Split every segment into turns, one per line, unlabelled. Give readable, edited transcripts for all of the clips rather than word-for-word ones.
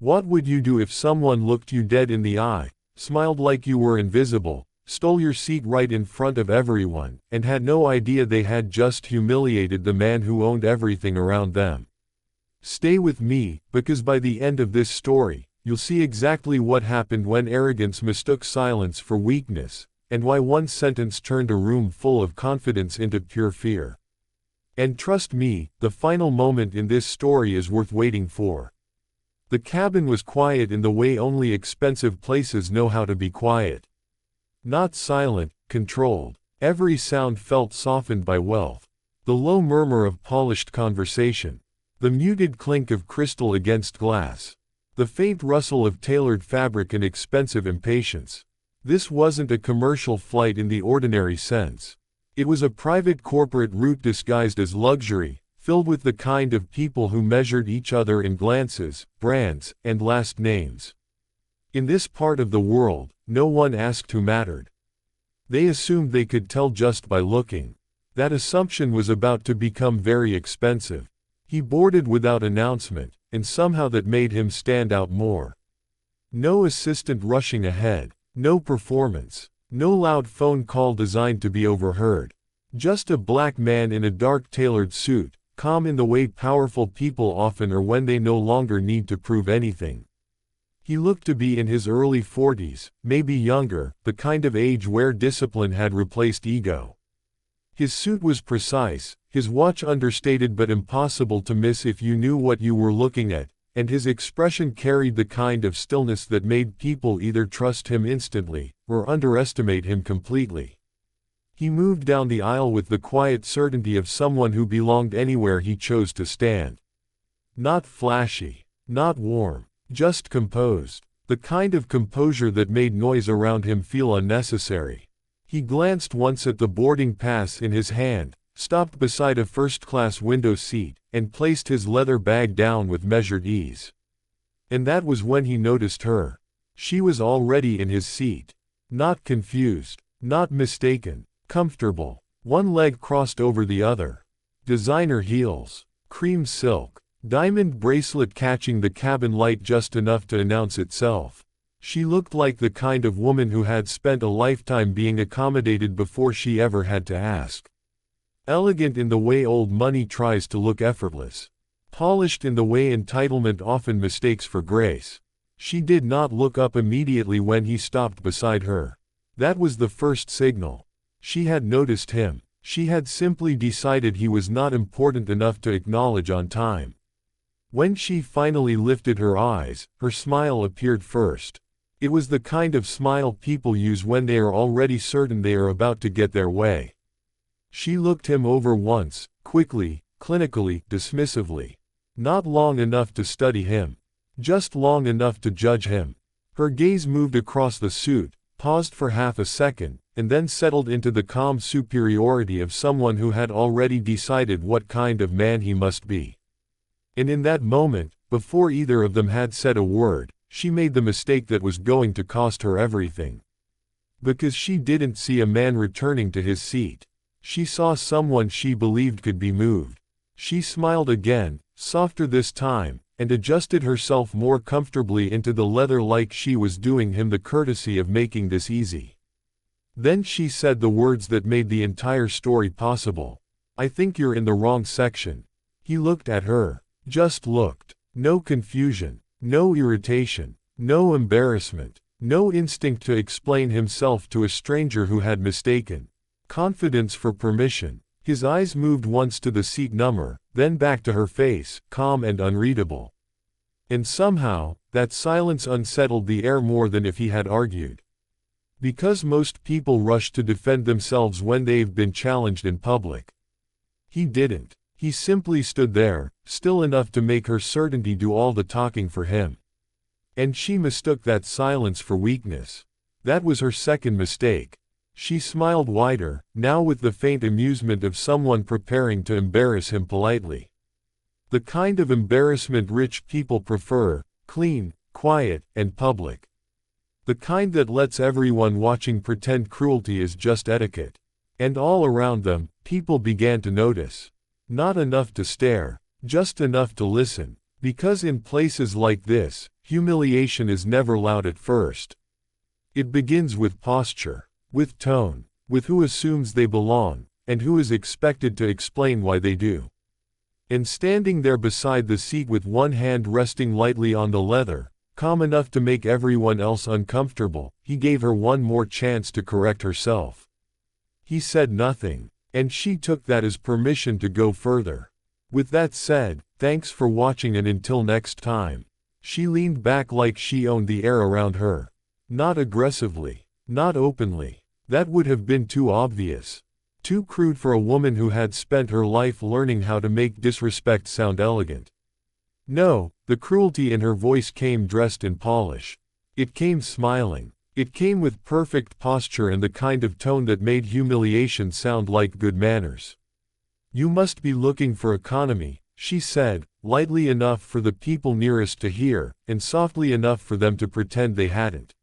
What would you do if someone looked you dead in the eye, smiled like you were invisible, stole your seat right in front of everyone, and had no idea they had just humiliated the man who owned everything around them? Stay with me, because by the end of this story, you'll see exactly what happened when arrogance mistook silence for weakness, and why one sentence turned a room full of confidence into pure fear. And trust me, the final moment in this story is worth waiting for. The cabin was quiet in the way only expensive places know how to be quiet. Not silent, controlled. Every sound felt softened by wealth. The low murmur of polished conversation. The muted clink of crystal against glass. The faint rustle of tailored fabric and expensive impatience. This wasn't a commercial flight in the ordinary sense. It was a private corporate route disguised as luxury, filled with the kind of people who measured each other in glances, brands, and last names. In this part of the world, no one asked who mattered. They assumed they could tell just by looking. That assumption was about to become very expensive. He boarded without announcement, and somehow that made him stand out more. No assistant rushing ahead, no performance, no loud phone call designed to be overheard. Just a black man in a dark tailored suit, calm in the way powerful people often are when they no longer need to prove anything. He looked to be in his early 40s, maybe younger, the kind of age where discipline had replaced ego. His suit was precise, his watch understated but impossible to miss if you knew what you were looking at, and his expression carried the kind of stillness that made people either trust him instantly, or underestimate him completely. He moved down the aisle with the quiet certainty of someone who belonged anywhere he chose to stand. Not flashy, not warm, just composed, the kind of composure that made noise around him feel unnecessary. He glanced once at the boarding pass in his hand, stopped beside a first-class window seat, and placed his leather bag down with measured ease. And that was when he noticed her. She was already in his seat. Not confused, not mistaken, comfortable. One leg crossed over the other. Designer heels, cream silk, diamond bracelet catching the cabin light just enough to announce itself. She looked like the kind of woman who had spent a lifetime being accommodated before she ever had to ask. Elegant in the way old money tries to look effortless. Polished in the way entitlement often mistakes for grace. She did not look up immediately when he stopped beside her. That was the first signal. She had noticed him. She had simply decided he was not important enough to acknowledge on time. When she finally lifted her eyes, her smile appeared first. It was the kind of smile people use when they are already certain they are about to get their way. She looked him over once, quickly, clinically, dismissively. Not long enough to study him. Just long enough to judge him. Her gaze moved across the suit, paused for half a second, and then settled into the calm superiority of someone who had already decided what kind of man he must be. And in that moment, before either of them had said a word, she made the mistake that was going to cost her everything. Because she didn't see a man returning to his seat. She saw someone she believed could be moved. She smiled again, softer this time, and adjusted herself more comfortably into the leather like she was doing him the courtesy of making this easy. Then she said the words that made the entire story possible. "I think you're in the wrong section." He looked at her. Just looked. No confusion. No irritation, no embarrassment, no instinct to explain himself to a stranger who had mistaken confidence for permission. His eyes moved once to the seat number, then back to her face, calm and unreadable. And somehow, that silence unsettled the air more than if he had argued. Because most people rush to defend themselves when they've been challenged in public. He didn't. He simply stood there, still enough to make her certainty do all the talking for him. And she mistook that silence for weakness. That was her second mistake. She smiled wider, now with the faint amusement of someone preparing to embarrass him politely. The kind of embarrassment rich people prefer, clean, quiet, and public. The kind that lets everyone watching pretend cruelty is just etiquette. And all around them, people began to notice. Not enough to stare, just enough to listen, because in places like this, Humiliation is never loud at first. It begins with posture, with tone, with who assumes they belong, and who is expected to explain why they do. And standing there beside the seat with one hand resting lightly on the leather, calm enough to make everyone else uncomfortable, he gave her one more chance to correct herself. He said nothing, and she took that as permission to go further. With that said, thanks for watching, and until next time. She leaned back like she owned the air around her. Not aggressively, not openly. That would have been too obvious. Too crude for a woman who had spent her life learning how to make disrespect sound elegant. No, the cruelty in her voice came dressed in polish. It came smiling. It came with perfect posture and the kind of tone that made humiliation sound like good manners. "You must be looking for economy," she said, lightly enough for the people nearest to hear, and softly enough for them to pretend they hadn't.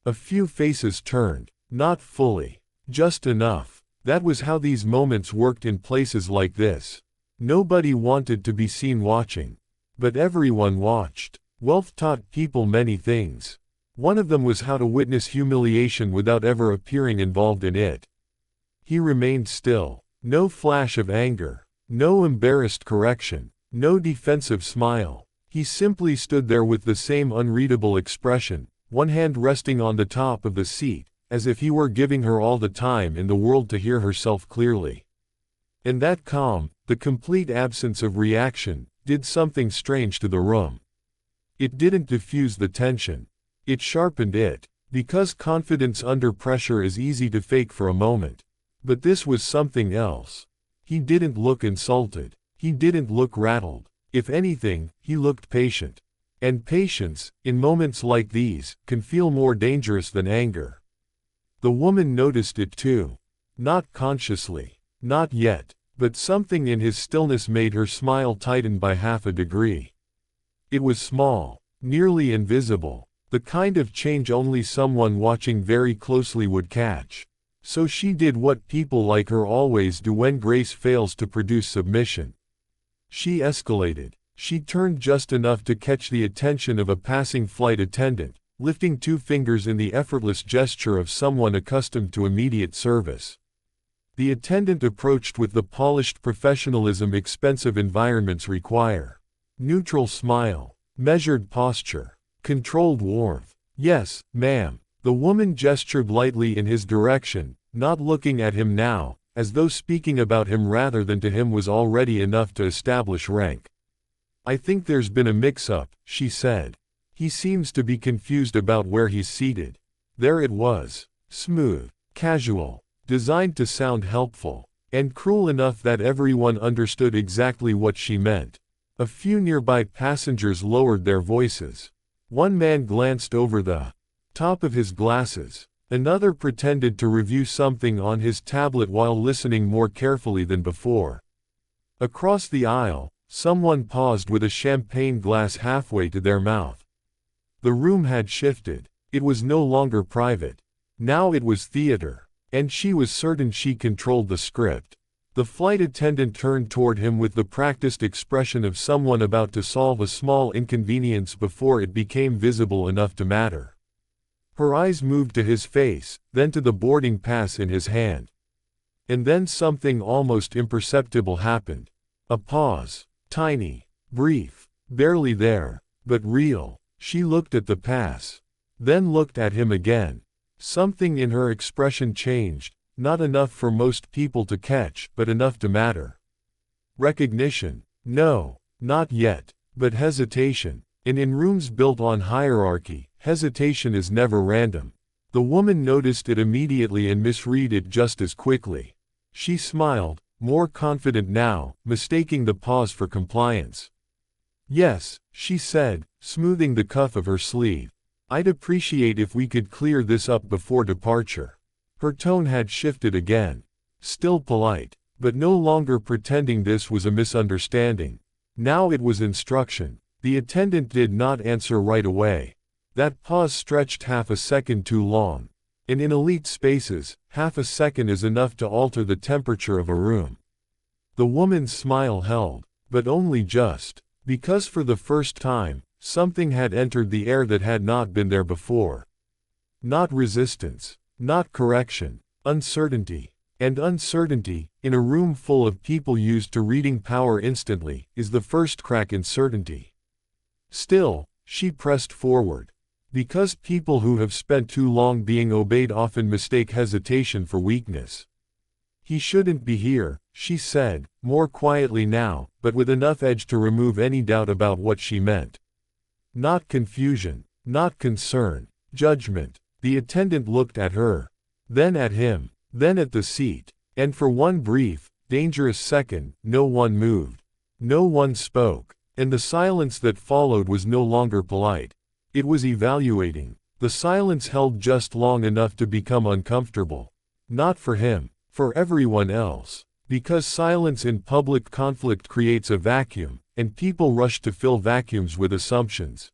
A few faces turned, not fully, just enough. That was how these moments worked in places like this. Nobody wanted to be seen watching. But everyone watched. Wealth taught people many things. One of them was how to witness humiliation without ever appearing involved in it. He remained still. No flash of anger. No embarrassed correction. No defensive smile. He simply stood there with the same unreadable expression, one hand resting on the top of the seat, as if he were giving her all the time in the world to hear herself clearly. And that calm, the complete absence of reaction, did something strange to the room. It didn't diffuse the tension. It sharpened it, because confidence under pressure is easy to fake for a moment. But this was something else. He didn't look insulted. He didn't look rattled. If anything, he looked patient. And patience, in moments like these, can feel more dangerous than anger. The woman noticed it too. Not consciously. Not yet. But something in his stillness made her smile tighten by half a degree. It was small, nearly invisible, the kind of change only someone watching very closely would catch. So she did what people like her always do when grace fails to produce submission. She escalated. She turned just enough to catch the attention of a passing flight attendant, lifting two fingers in the effortless gesture of someone accustomed to immediate service. The attendant approached with the polished professionalism expensive environments require. Neutral smile, measured posture, controlled warmth. "Yes, ma'am." The woman gestured lightly in his direction, not looking at him now, as though speaking about him rather than to him was already enough to establish rank. "I think there's been a mix-up," she said. "He seems to be confused about where he's seated." There it was. Smooth, casual. Designed to sound helpful, and cruel enough that everyone understood exactly what she meant. A few nearby passengers lowered their voices. One man glanced over the top of his glasses. Another pretended to review something on his tablet while listening more carefully than before. Across the aisle, someone paused with a champagne glass halfway to their mouth. The room had shifted. It was no longer private. Now it was theater. And she was certain she controlled the script. The flight attendant turned toward him with the practiced expression of someone about to solve a small inconvenience before it became visible enough to matter. Her eyes moved to his face, then to the boarding pass in his hand. And then something almost imperceptible happened. A pause. Tiny. Brief. Barely there. But real. She looked at the pass. Then looked at him again. Something in her expression changed, not enough for most people to catch, but enough to matter. Recognition? No, not yet, but hesitation. And in rooms built on hierarchy, hesitation is never random. The woman noticed it immediately and misread it just as quickly. She smiled, more confident now, mistaking the pause for compliance. "Yes," she said, smoothing the cuff of her sleeve. "I'd appreciate if we could clear this up before departure." Her tone had shifted again. Still polite, but no longer pretending this was a misunderstanding. Now it was instruction. The attendant did not answer right away. That pause stretched half a second too long. And in elite spaces, half a second is enough to alter the temperature of a room. The woman's smile held, but only just, because for the first time, Something had entered the air that had not been there before. Not resistance, not correction, uncertainty. And uncertainty, in a room full of people used to reading power instantly, is the first crack in certainty. Still, she pressed forward. Because people who have spent too long being obeyed often mistake hesitation for weakness. He shouldn't be here, she said, more quietly now, but with enough edge to remove any doubt about what she meant. Not confusion, not concern, judgment. The attendant looked at her, then at him, then at the seat, and for one brief, dangerous second, no one moved. No one spoke, and the silence that followed was no longer polite. It was evaluating. The silence held just long enough to become uncomfortable. Not for him, for everyone else. Because silence in public conflict creates a vacuum, and people rush to fill vacuums with assumptions.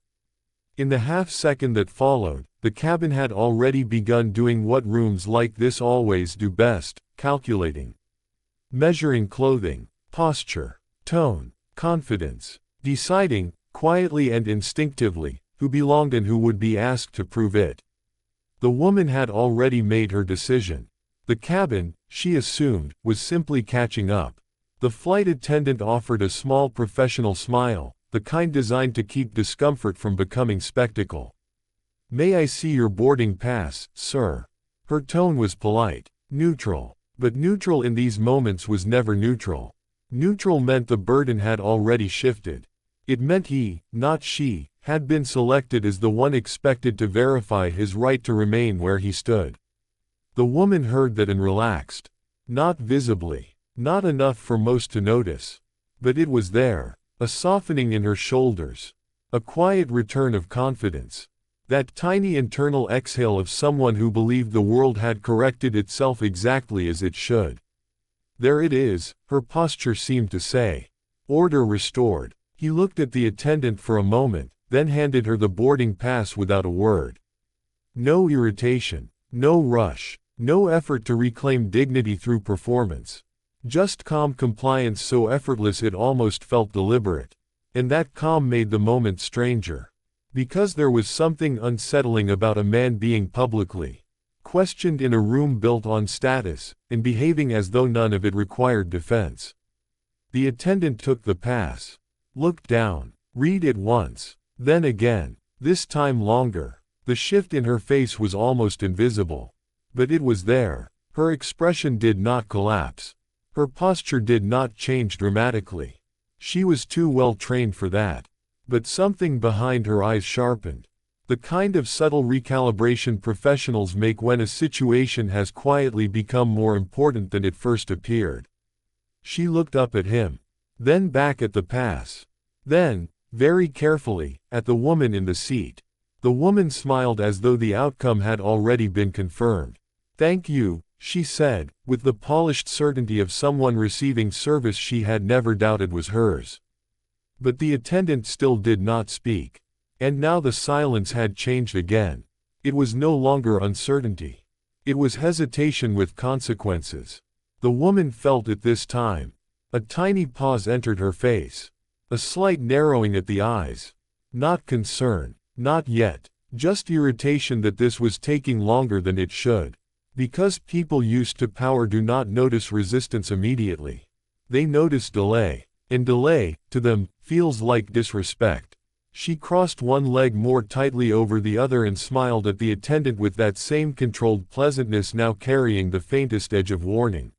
In the half-second that followed, the cabin had already begun doing what rooms like this always do best, calculating. Measuring clothing, posture, tone, confidence. Deciding, quietly and instinctively, who belonged and who would be asked to prove it. The woman had already made her decision. The cabin, she assumed, was simply catching up. The flight attendant offered a small professional smile, the kind designed to keep discomfort from becoming spectacle. "May I see your boarding pass, sir?" Her tone was polite, neutral. But neutral in these moments was never neutral. Neutral meant the burden had already shifted. It meant he, not she, had been selected as the one expected to verify his right to remain where he stood. The woman heard that and relaxed. Not visibly, not enough for most to notice. But it was there, a softening in her shoulders, a quiet return of confidence. That tiny internal exhale of someone who believed the world had corrected itself exactly as it should. There it is, her posture seemed to say. Order restored. He looked at the attendant for a moment, then handed her the boarding pass without a word. No irritation, no rush, no effort to reclaim dignity through performance. Just calm compliance so effortless it almost felt deliberate. And that calm made the moment stranger. Because there was something unsettling about a man being publicly questioned in a room built on status, and behaving as though none of it required defense. The attendant took the pass. Looked down. Read it once. Then again. This time longer. The shift in her face was almost invisible. But it was there. Her expression did not collapse. Her posture did not change dramatically. She was too well trained for that. But something behind her eyes sharpened. The kind of subtle recalibration professionals make when a situation has quietly become more important than it first appeared. She looked up at him. Then back at the pass. Then, very carefully, at the woman in the seat. The woman smiled as though the outcome had already been confirmed. "Thank you," she said, with the polished certainty of someone receiving service she had never doubted was hers. But the attendant still did not speak. And now the silence had changed again. It was no longer uncertainty. It was hesitation with consequences. The woman felt it this time. A tiny pause entered her face. A slight narrowing at the eyes. Not concern, not yet, just irritation that this was taking longer than it should. Because people used to power do not notice resistance immediately. They notice delay. And delay, to them, feels like disrespect. She crossed one leg more tightly over the other and smiled at the attendant with that same controlled pleasantness now carrying the faintest edge of warning.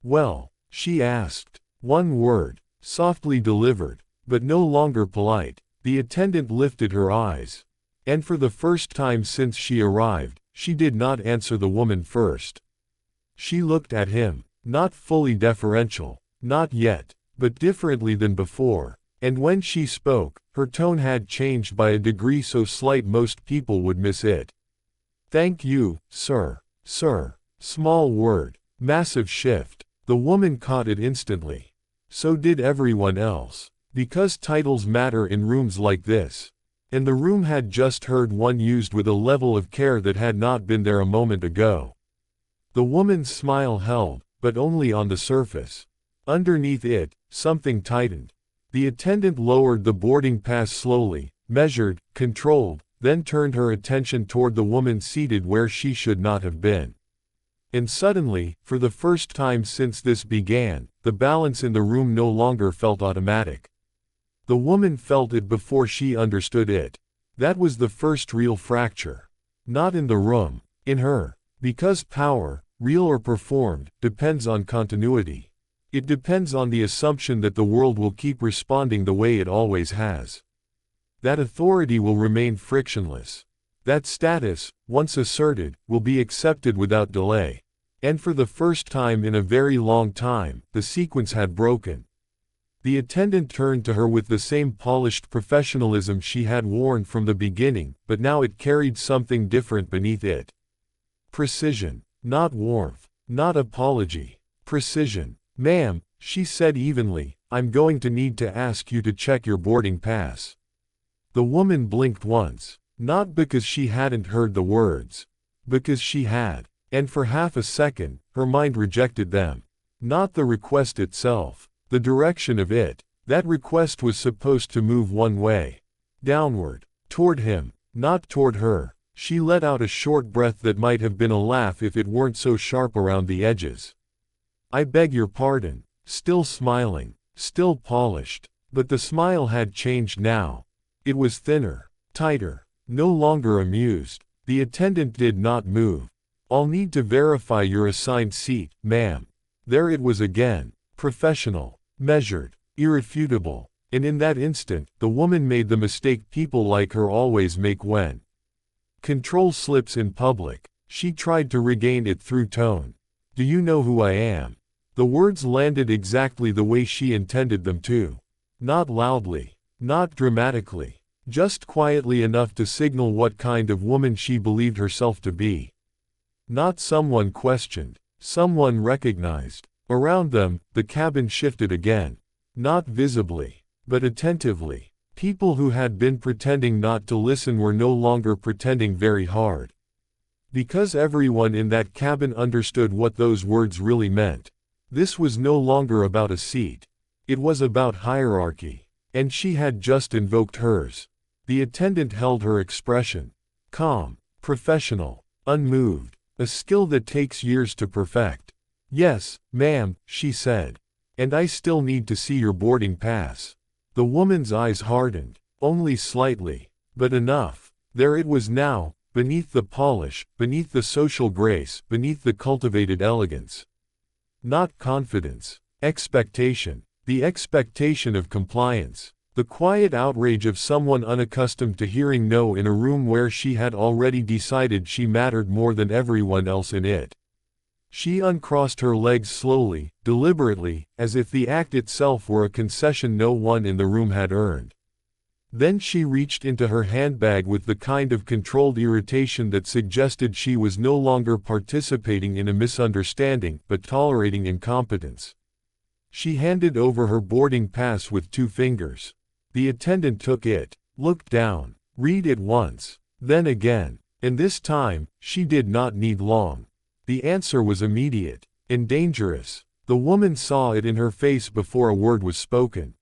"Well?" she asked. One word, softly delivered, but no longer polite. The attendant lifted her eyes. And for the first time since she arrived, she did not answer the woman first. She looked at him, not fully deferential, not yet, but differently than before, and when she spoke, her tone had changed by a degree so slight most people would miss it. "Thank you, sir." Sir. Small word, massive shift. The woman caught it instantly. So did everyone else. Because titles matter in rooms like this. And the room had just heard one used with a level of care that had not been there a moment ago. The woman's smile held, but only on the surface. Underneath it, something tightened. The attendant lowered the boarding pass slowly, measured, controlled, then turned her attention toward the woman seated where she should not have been. And suddenly, for the first time since this began, the balance in the room no longer felt automatic. The woman felt it before she understood it. That was the first real fracture. Not in the room, in her. Because power, real or performed, depends on continuity. It depends on the assumption that the world will keep responding the way it always has. That authority will remain frictionless. That status, once asserted, will be accepted without delay. And for the first time in a very long time, the sequence had broken. The attendant turned to her with the same polished professionalism she had worn from the beginning, but now it carried something different beneath it. Precision. Not warmth. Not apology. Precision. "Ma'am," she said evenly, "I'm going to need to ask you to check your boarding pass." The woman blinked once. Not because she hadn't heard the words. Because she had. And for half a second, her mind rejected them. Not the request itself. The direction of it. That request was supposed to move one way. Downward. Toward him. Not toward her. She let out a short breath that might have been a laugh if it weren't so sharp around the edges. "I beg your pardon." Still smiling. Still polished. But the smile had changed now. It was thinner. Tighter. No longer amused. The attendant did not move. "I'll need to verify your assigned seat, ma'am." There it was again. Professional. Measured. Irrefutable. And in that instant, the woman made the mistake people like her always make when control slips in public. She tried to regain it through tone. "Do you know who I am?" The words landed exactly the way she intended them to. Not loudly. Not dramatically. Just quietly enough to signal what kind of woman she believed herself to be. Not someone questioned. Someone recognized. Around them, the cabin shifted again. Not visibly, but attentively. People who had been pretending not to listen were no longer pretending very hard. Because everyone in that cabin understood what those words really meant. This was no longer about a seat. It was about hierarchy. And she had just invoked hers. The attendant held her expression. Calm. Professional. Unmoved. A skill that takes years to perfect. "Yes, ma'am," she said. "And I still need to see your boarding pass." The woman's eyes hardened. Only slightly. But enough. There it was now, beneath the polish, beneath the social grace, beneath the cultivated elegance. Not confidence. Expectation. The expectation of compliance. The quiet outrage of someone unaccustomed to hearing no in a room where she had already decided she mattered more than everyone else in it. She uncrossed her legs slowly, deliberately, as if the act itself were a concession no one in the room had earned. Then she reached into her handbag with the kind of controlled irritation that suggested she was no longer participating in a misunderstanding, but tolerating incompetence. She handed over her boarding pass with 2 fingers. The attendant took it, looked down, read it once, then again, and this time, she did not need long. The answer was immediate, and dangerous. The woman saw it in her face before a word was spoken.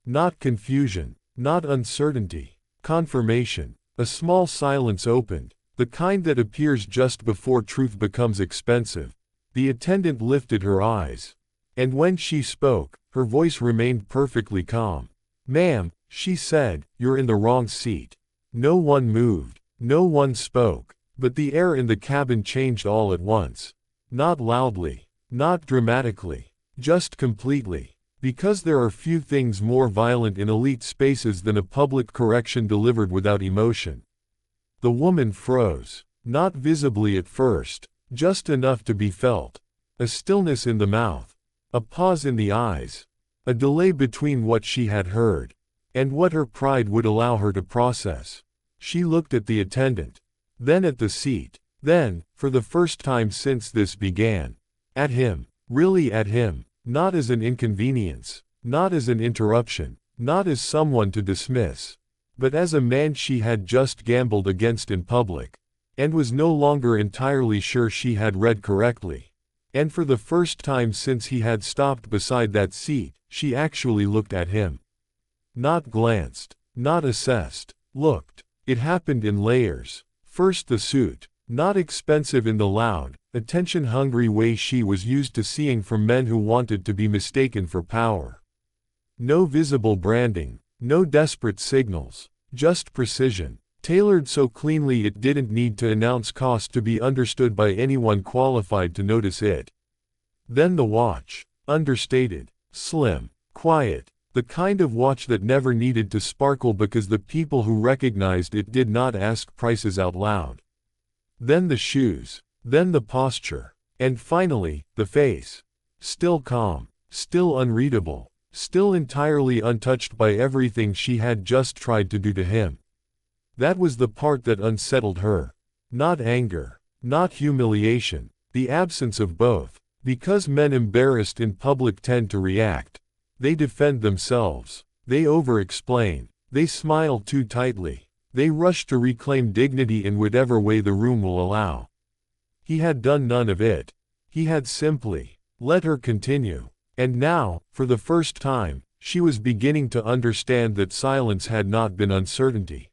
Not confusion, not uncertainty. Confirmation. A small silence opened, the kind that appears just before truth becomes expensive. The attendant lifted her eyes. And when she spoke, her voice remained perfectly calm. "Ma'am," she said, "you're in the wrong seat." No one moved. No one spoke. But the air in the cabin changed all at once. Not loudly. Not dramatically. Just completely. Because there are few things more violent in elite spaces than a public correction delivered without emotion. The woman froze. Not visibly at first. Just enough to be felt. A stillness in the mouth. A pause in the eyes. A delay between what she had heard and what her pride would allow her to process. She looked at the attendant. Then at the seat. Then, for the first time since this began, at him. Really at him. Not as an inconvenience. Not as an interruption. Not as someone to dismiss. But as a man she had just gambled against in public. And was no longer entirely sure she had read correctly. And for the first time since he had stopped beside that seat, she actually looked at him. Not glanced. Not assessed. looked. It happened in layers. First the suit. Not expensive in the loud, attention-hungry way she was used to seeing from men who wanted to be mistaken for power. No visible branding. No desperate signals. Just precision. Tailored so cleanly it didn't need to announce cost to be understood by anyone qualified to notice it. Then the watch. Understated. Slim. Quiet. The kind of watch that never needed to sparkle because the people who recognized it did not ask prices out loud. Then the shoes. Then the posture. And finally, the face. Still calm. Still unreadable. Still entirely untouched by everything she had just tried to do to him. That was the part that unsettled her. Not anger. Not humiliation. The absence of both. Because men embarrassed in public tend to react. They defend themselves. They over-explain. They smile too tightly. They rush to reclaim dignity in whatever way the room will allow. He had done none of it. He had simply let her continue. And now, for the first time, she was beginning to understand that silence had not been uncertainty.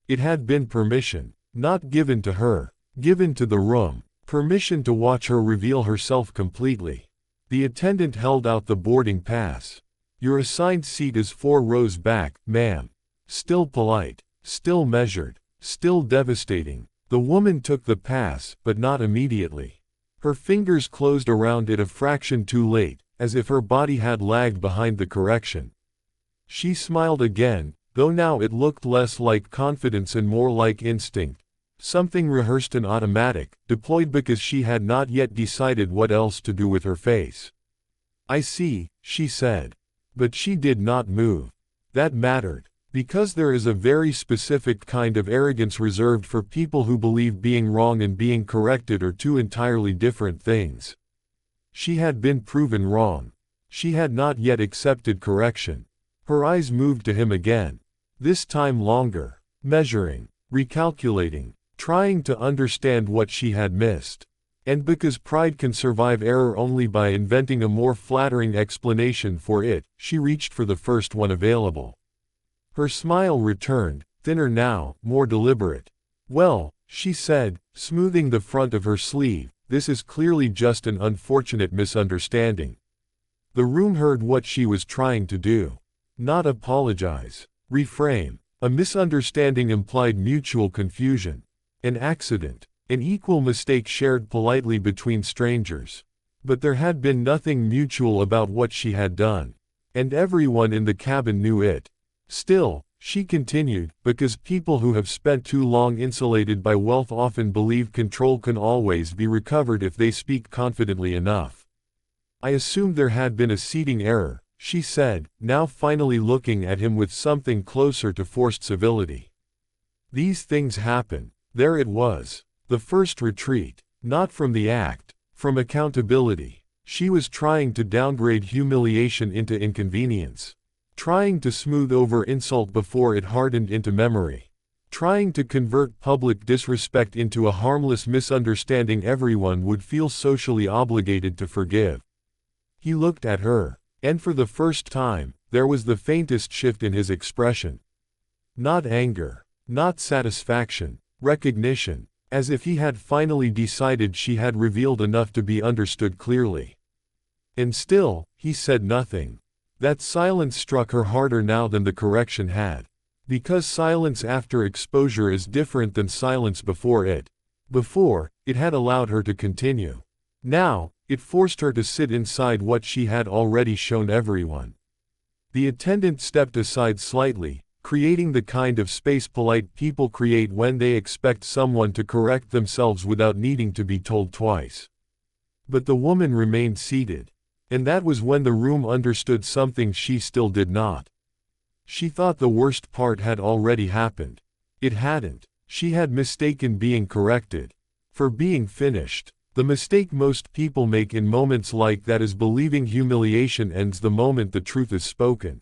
It had been permission, not given to her, given to the room, permission to watch her reveal herself completely. The attendant held out the boarding pass. Your assigned seat is 4 rows back, ma'am. Still polite, still measured, still devastating. The woman took the pass, but not immediately. Her fingers closed around it a fraction too late, as if her body had lagged behind the correction. She smiled again, though now it looked less like confidence and more like instinct, something rehearsed and automatic, deployed because she had not yet decided what else to do with her face. I see, she said. But she did not move. That mattered. Because there is a very specific kind of arrogance reserved for people who believe being wrong and being corrected are two entirely different things. She had been proven wrong. She had not yet accepted correction. Her eyes moved to him again. This time longer. Measuring. Recalculating. Trying to understand what she had missed. And because pride can survive error only by inventing a more flattering explanation for it, she reached for the first one available. Her smile returned, thinner now, more deliberate. Well, she said, smoothing the front of her sleeve, this is clearly just an unfortunate misunderstanding. The room heard what she was trying to do. Not apologize. Reframe. A misunderstanding implied mutual confusion. An accident. An equal mistake shared politely between strangers. But there had been nothing mutual about what she had done. And everyone in the cabin knew it. Still, she continued, because people who have spent too long insulated by wealth often believe control can always be recovered if they speak confidently enough. I assumed there had been a seating error, she said, now finally looking at him with something closer to forced civility. These things happen. There it was. The first retreat. Not from the act. From accountability. She was trying to downgrade humiliation into inconvenience. Trying to smooth over insult before it hardened into memory. Trying to convert public disrespect into a harmless misunderstanding everyone would feel socially obligated to forgive. He looked at her, and for the first time, there was the faintest shift in his expression. Not anger. Not satisfaction. Recognition. As if he had finally decided she had revealed enough to be understood clearly. And still, he said nothing. That silence struck her harder now than the correction had. Because silence after exposure is different than silence before it. Before, it had allowed her to continue. Now, it forced her to sit inside what she had already shown everyone. The attendant stepped aside slightly, creating the kind of space polite people create when they expect someone to correct themselves without needing to be told twice. But the woman remained seated. And that was when the room understood something she still did not. She thought the worst part had already happened. It hadn't. She had mistaken being corrected for being finished. The mistake most people make in moments like that is believing humiliation ends the moment the truth is spoken.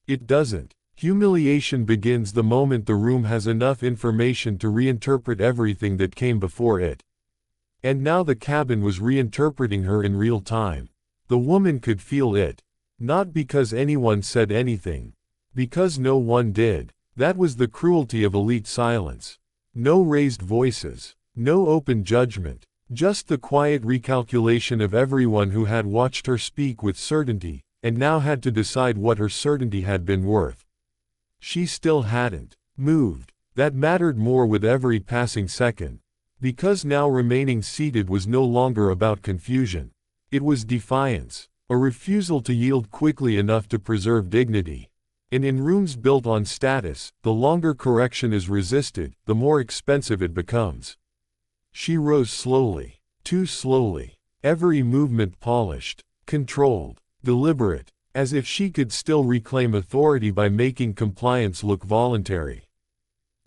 It doesn't. Humiliation begins the moment the room has enough information to reinterpret everything that came before it. And now the cabin was reinterpreting her in real time. The woman could feel it. Not because anyone said anything. Because no one did. That was the cruelty of elite silence. No raised voices. No open judgment. Just the quiet recalculation of everyone who had watched her speak with certainty, and now had to decide what her certainty had been worth. She still hadn't moved. That mattered more with every passing second. Because now remaining seated was no longer about confusion. It was defiance, a refusal to yield quickly enough to preserve dignity. And in rooms built on status, the longer correction is resisted, the more expensive it becomes. She rose slowly, too slowly, every movement polished, controlled, deliberate, as if she could still reclaim authority by making compliance look voluntary.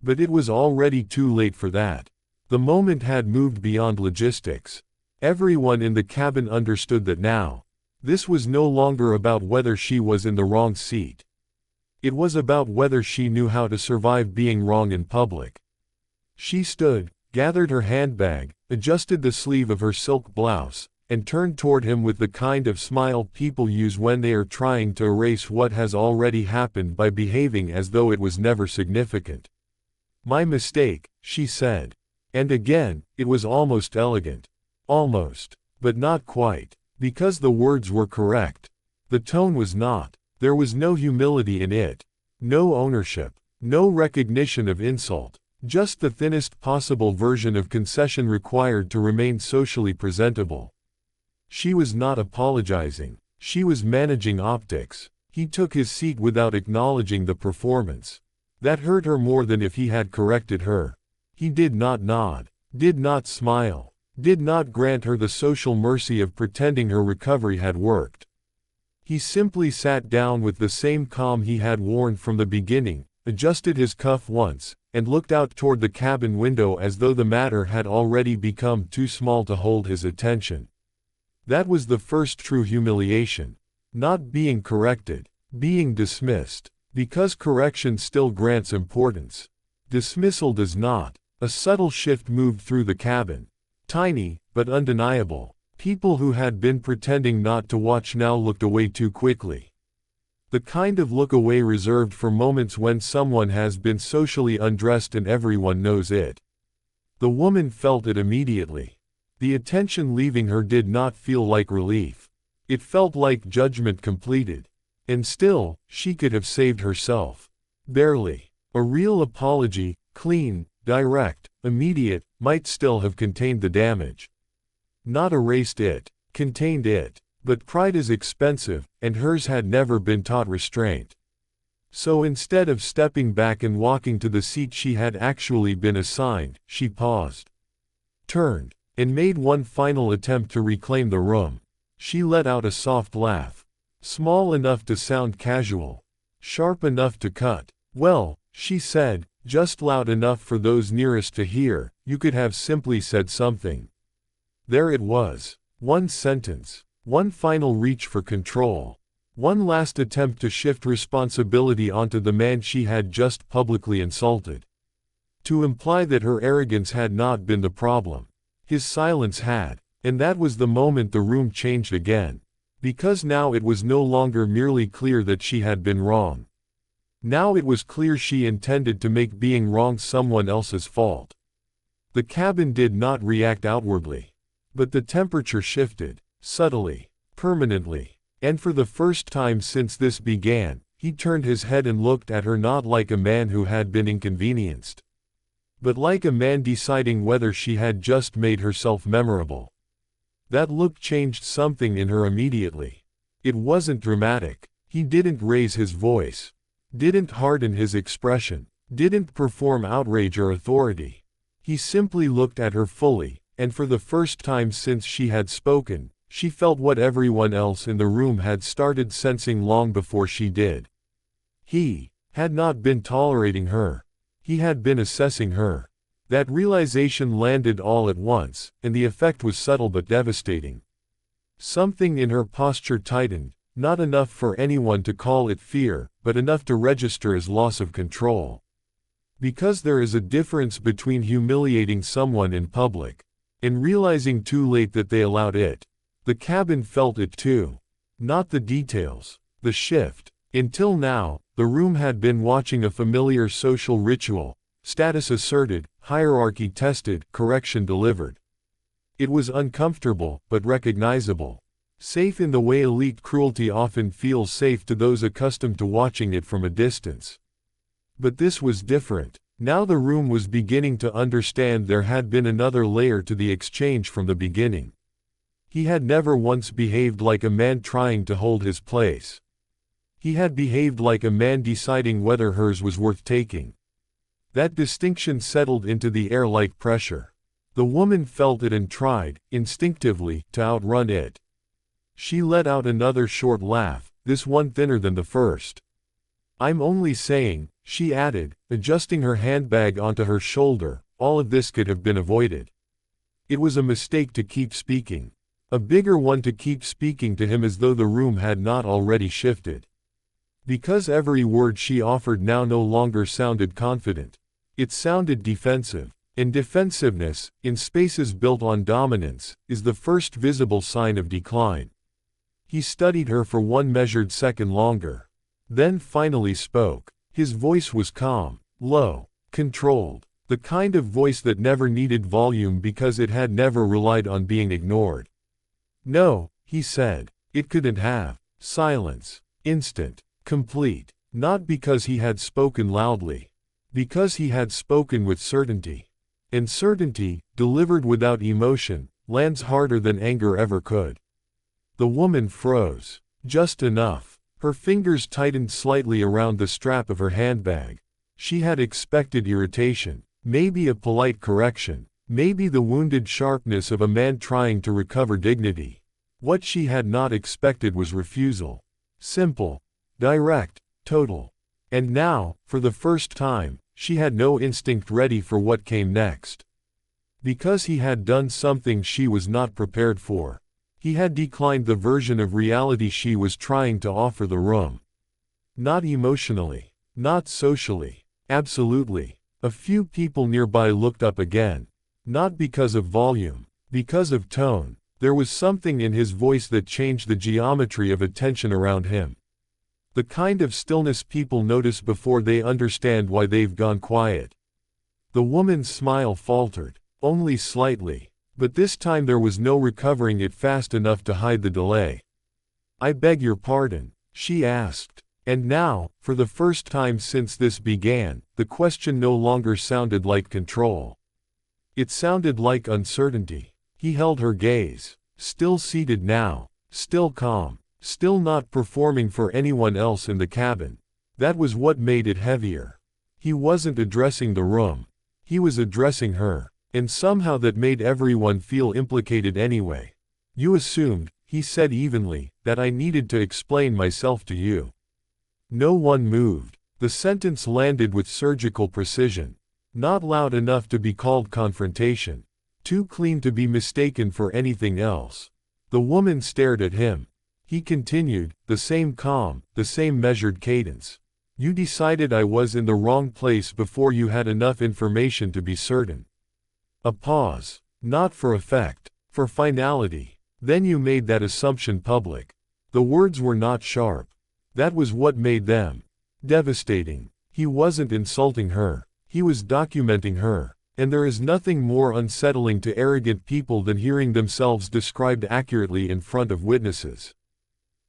But it was already too late for that. The moment had moved beyond logistics. Everyone in the cabin understood that now. This was no longer about whether she was in the wrong seat. It was about whether she knew how to survive being wrong in public. She stood, gathered her handbag, adjusted the sleeve of her silk blouse, and turned toward him with the kind of smile people use when they are trying to erase what has already happened by behaving as though it was never significant. "My mistake," she said. And again, it was almost elegant. Almost. But not quite. Because the words were correct. The tone was not. There was no humility in it. No ownership. No recognition of insult. Just the thinnest possible version of concession required to remain socially presentable. She was not apologizing. She was managing optics. He took his seat without acknowledging the performance. That hurt her more than if he had corrected her. He did not nod, did not smile, did not grant her the social mercy of pretending her recovery had worked. He simply sat down with the same calm he had worn from the beginning, adjusted his cuff once, and looked out toward the cabin window as though the matter had already become too small to hold his attention. That was the first true humiliation. Not being corrected, being dismissed. Because correction still grants importance. Dismissal does not. A subtle shift moved through the cabin. Tiny, but undeniable. People who had been pretending not to watch now looked away too quickly. The kind of look away reserved for moments when someone has been socially undressed and everyone knows it. The woman felt it immediately. The attention leaving her did not feel like relief. It felt like judgment completed. And still, she could have saved herself. Barely. A real apology, clean, direct, immediate, might still have contained the damage. Not erased it, contained it. But pride is expensive, and hers had never been taught restraint. So instead of stepping back and walking to the seat she had actually been assigned, she paused. Turned, and made one final attempt to reclaim the room. She let out a soft laugh. Small enough to sound casual. Sharp enough to cut. "Well," she said, just loud enough for those nearest to hear, "you could have simply said something." There it was. One sentence. One final reach for control. One last attempt to shift responsibility onto the man she had just publicly insulted. To imply that her arrogance had not been the problem. His silence had. And that was the moment the room changed again. Because now it was no longer merely clear that she had been wrong. Now it was clear she intended to make being wrong someone else's fault. The cabin did not react outwardly. But the temperature shifted. Subtly, permanently, and for the first time since this began, he turned his head and looked at her not like a man who had been inconvenienced, but like a man deciding whether she had just made herself memorable. That look changed something in her immediately. It wasn't dramatic. He didn't raise his voice, didn't harden his expression, didn't perform outrage or authority. He simply looked at her fully, and for the first time since she had spoken, she felt what everyone else in the room had started sensing long before she did. He had not been tolerating her. He had been assessing her. That realization landed all at once, and the effect was subtle but devastating. Something in her posture tightened, not enough for anyone to call it fear, but enough to register as loss of control. Because there is a difference between humiliating someone in public and realizing too late that they allowed it. The cabin felt it too. Not the details, the shift, Until now, the room had been watching a familiar social ritual: status asserted, hierarchy tested, correction delivered. It was uncomfortable, but recognizable. Safe in the way elite cruelty often feels safe to those accustomed to watching it from a distance. But this was different. Now the room was beginning to understand there had been another layer to the exchange from the beginning. He had never once behaved like a man trying to hold his place. He had behaved like a man deciding whether hers was worth taking. That distinction settled into the air like pressure. The woman felt it and tried, instinctively, to outrun it. She let out another short laugh, this one thinner than the first. "I'm only saying," she added, adjusting her handbag onto her shoulder, "all of this could have been avoided. It was a mistake to keep speaking. A bigger one to keep speaking to him as though the room had not already shifted." Because every word she offered now no longer sounded confident. It sounded defensive. And defensiveness, in spaces built on dominance, is the first visible sign of decline. He studied her for one measured second longer. Then finally spoke. His voice was calm, low, controlled. The kind of voice that never needed volume because it had never relied on being ignored. "No," he said. It couldn't have. Silence. Instant. Complete. Not because he had spoken loudly. Because he had spoken with certainty. And certainty, delivered without emotion, lands harder than anger ever could. The woman froze. Just enough. Her fingers tightened slightly around the strap of her handbag. She had expected irritation, maybe a polite correction, maybe the wounded sharpness of a man trying to recover dignity. What she had not expected was refusal. Simple, direct, total. And now, for the first time, she had no instinct ready for what came next. Because he had done something she was not prepared for. He had declined the version of reality she was trying to offer the room. Not emotionally. Not socially. Absolutely. A few people nearby looked up again. Not because of volume. Because of tone. There was something in his voice that changed the geometry of attention around him. The kind of stillness people notice before they understand why they've gone quiet. The woman's smile faltered, only slightly, but this time there was no recovering it fast enough to hide the delay. "I beg your pardon," she asked. And now, for the first time since this began, the question no longer sounded like control. It sounded like uncertainty. He held her gaze, still seated now, still calm. Still not performing for anyone else in the cabin. That was what made it heavier. He wasn't addressing the room. He was addressing her. And somehow that made everyone feel implicated anyway. "You assumed," he said evenly, "that I needed to explain myself to you." No one moved. The sentence landed with surgical precision. Not loud enough to be called confrontation. Too clean to be mistaken for anything else. The woman stared at him. He continued, the same calm, the same measured cadence. "You decided I was in the wrong place before you had enough information to be certain." A pause. Not for effect. For finality. Then you made that assumption public. The words were not sharp. That was what made them devastating. He wasn't insulting her. He was documenting her. And there is nothing more unsettling to arrogant people than hearing themselves described accurately in front of witnesses.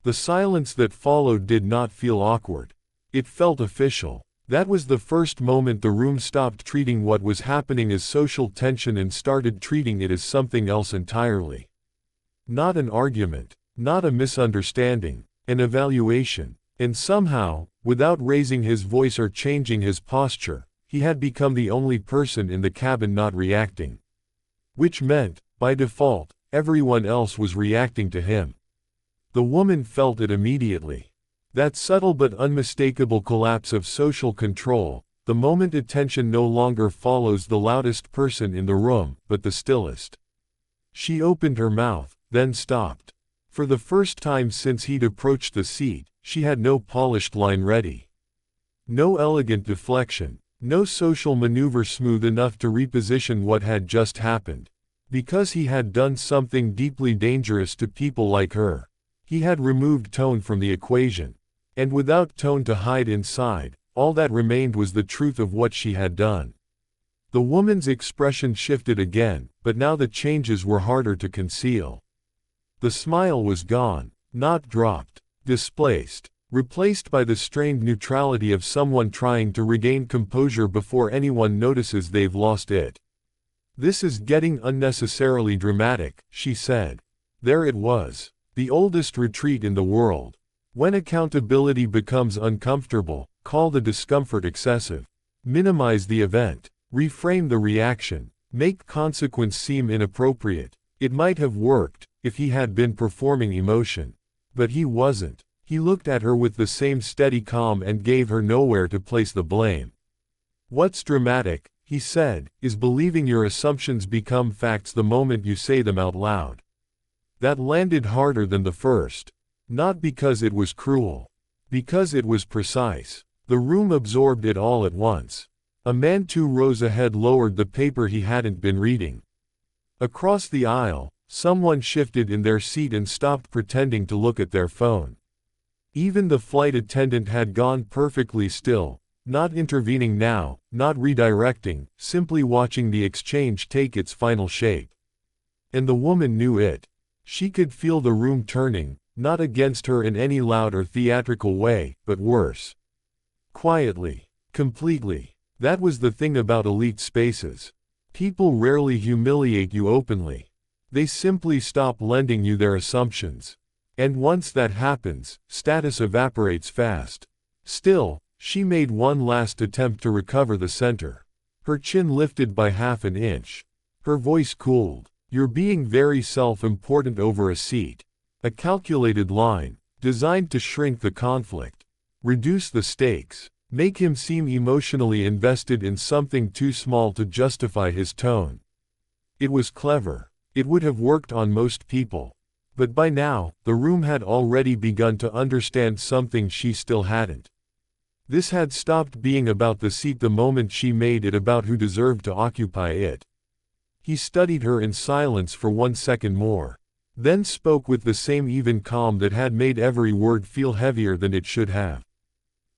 The silence that followed did not feel awkward. It felt official. That was the first moment the room stopped treating what was happening as social tension and started treating it as something else entirely. Not an argument. Not a misunderstanding. An evaluation. And somehow, without raising his voice or changing his posture, he had become the only person in the cabin not reacting. Which meant, by default, everyone else was reacting to him. The woman felt it immediately. That subtle but unmistakable collapse of social control, the moment attention no longer follows the loudest person in the room, but the stillest. She opened her mouth, then stopped. For the first time since he'd approached the seat, she had no polished line ready. No elegant deflection, no social maneuver smooth enough to reposition what had just happened. Because he had done something deeply dangerous to people like her. He had removed tone from the equation. And without tone to hide inside, all that remained was the truth of what she had done. The woman's expression shifted again, but now the changes were harder to conceal. The smile was gone, not dropped, displaced, replaced by the strained neutrality of someone trying to regain composure before anyone notices they've lost it. "This is getting unnecessarily dramatic," she said. There it was. The oldest retreat in the world. When accountability becomes uncomfortable, call the discomfort excessive. Minimize the event. Reframe the reaction. Make consequence seem inappropriate. It might have worked if he had been performing emotion. But he wasn't. He looked at her with the same steady calm and gave her nowhere to place the blame. "What's dramatic," he said, "is believing your assumptions become facts the moment you say them out loud." That landed harder than the first. Not because it was cruel. Because it was precise. The room absorbed it all at once. A man 2 rows ahead lowered the paper he hadn't been reading. Across the aisle, someone shifted in their seat and stopped pretending to look at their phone. Even the flight attendant had gone perfectly still, not intervening now, not redirecting, simply watching the exchange take its final shape. And the woman knew it. She could feel the room turning, not against her in any loud or theatrical way, but worse. Quietly. Completely. That was the thing about elite spaces. People rarely humiliate you openly. They simply stop lending you their assumptions. And once that happens, status evaporates fast. Still, she made one last attempt to recover the center. Her chin lifted by half an inch. Her voice cooled. "You're being very self-important over a seat." A calculated line, designed to shrink the conflict. Reduce the stakes. Make him seem emotionally invested in something too small to justify his tone. It was clever. It would have worked on most people. But by now, the room had already begun to understand something she still hadn't. This had stopped being about the seat the moment she made it about who deserved to occupy it. He studied her in silence for 1 second more. Then spoke with the same even calm that had made every word feel heavier than it should have.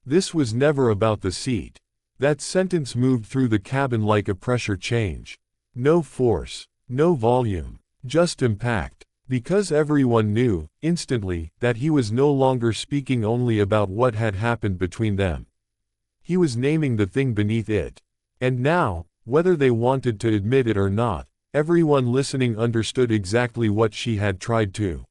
"This was never about the seat." That sentence moved through the cabin like a pressure change. No force, no volume, just impact. Because everyone knew, instantly, that he was no longer speaking only about what had happened between them. He was naming the thing beneath it. And now, whether they wanted to admit it or not, everyone listening understood exactly what she had tried to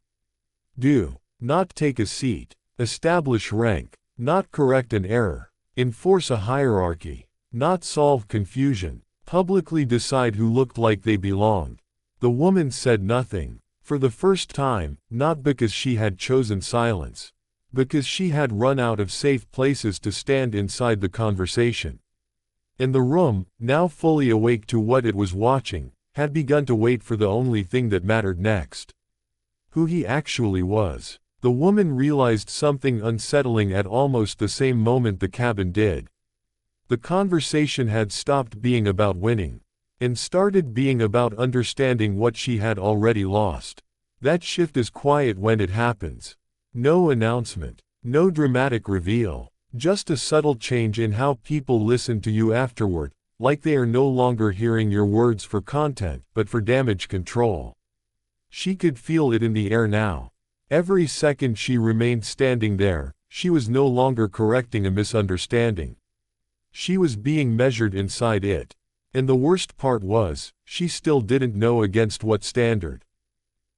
do. Not take a seat. Establish rank. Not correct an error. Enforce a hierarchy. Not solve confusion. Publicly decide who looked like they belonged. The woman said nothing. For the first time, not because she had chosen silence. Because she had run out of safe places to stand inside the conversation. And the room, now fully awake to what it was watching, had begun to wait for the only thing that mattered next. Who he actually was. The woman realized something unsettling at almost the same moment the cabin did. The conversation had stopped being about winning. And started being about understanding what she had already lost. That shift is quiet when it happens. No announcement. No dramatic reveal. Just a subtle change in how people listen to you afterward, like they are no longer hearing your words for content, but for damage control. She could feel it in the air now. Every second she remained standing there, she was no longer correcting a misunderstanding. She was being measured inside it. And the worst part was, she still didn't know against what standard.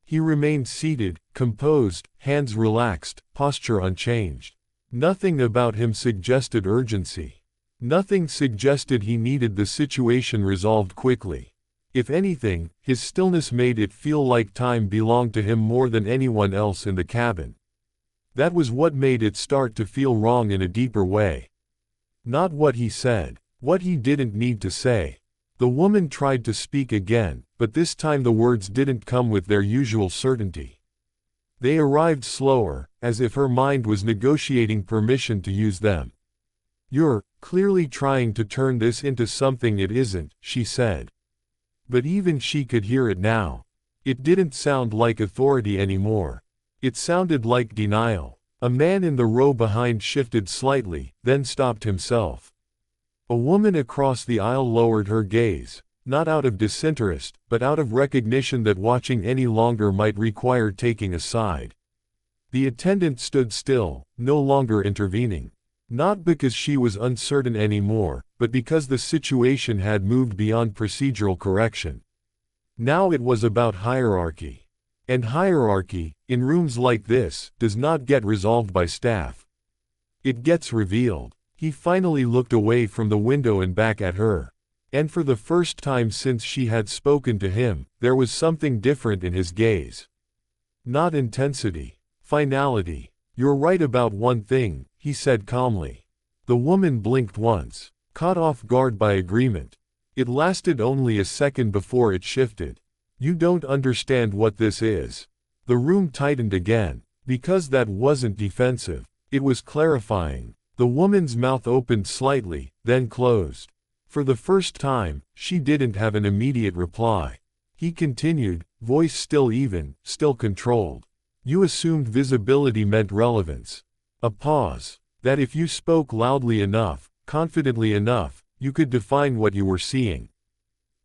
He remained seated, composed, hands relaxed, posture unchanged. Nothing about him suggested urgency. Nothing suggested he needed the situation resolved quickly. If anything, his stillness made it feel like time belonged to him more than anyone else in the cabin. That was what made it start to feel wrong in a deeper way. Not what he said, what he didn't need to say. The woman tried to speak again, but this time the words didn't come with their usual certainty. They arrived slower, as if her mind was negotiating permission to use them. "You're clearly trying to turn this into something it isn't," she said. But even she could hear it now. It didn't sound like authority anymore. It sounded like denial. A man in the row behind shifted slightly, then stopped himself. A woman across the aisle lowered her gaze, not out of disinterest, but out of recognition that watching any longer might require taking a side. The attendant stood still, no longer intervening. Not because she was uncertain anymore, but because the situation had moved beyond procedural correction. Now it was about hierarchy. And hierarchy, in rooms like this, does not get resolved by staff. It gets revealed. He finally looked away from the window and back at her. And for the first time since she had spoken to him, there was something different in his gaze. Not intensity. Finality. "You're right about one thing," he said calmly. The woman blinked once, caught off guard by agreement. It lasted only a second before it shifted. "You don't understand what this is." The room tightened again. Because that wasn't defensive. It was clarifying. The woman's mouth opened slightly, then closed. For the first time, she didn't have an immediate reply. He continued, voice still even, still controlled. "You assumed visibility meant relevance." A pause. That if you spoke loudly enough, confidently enough, you could define what you were seeing.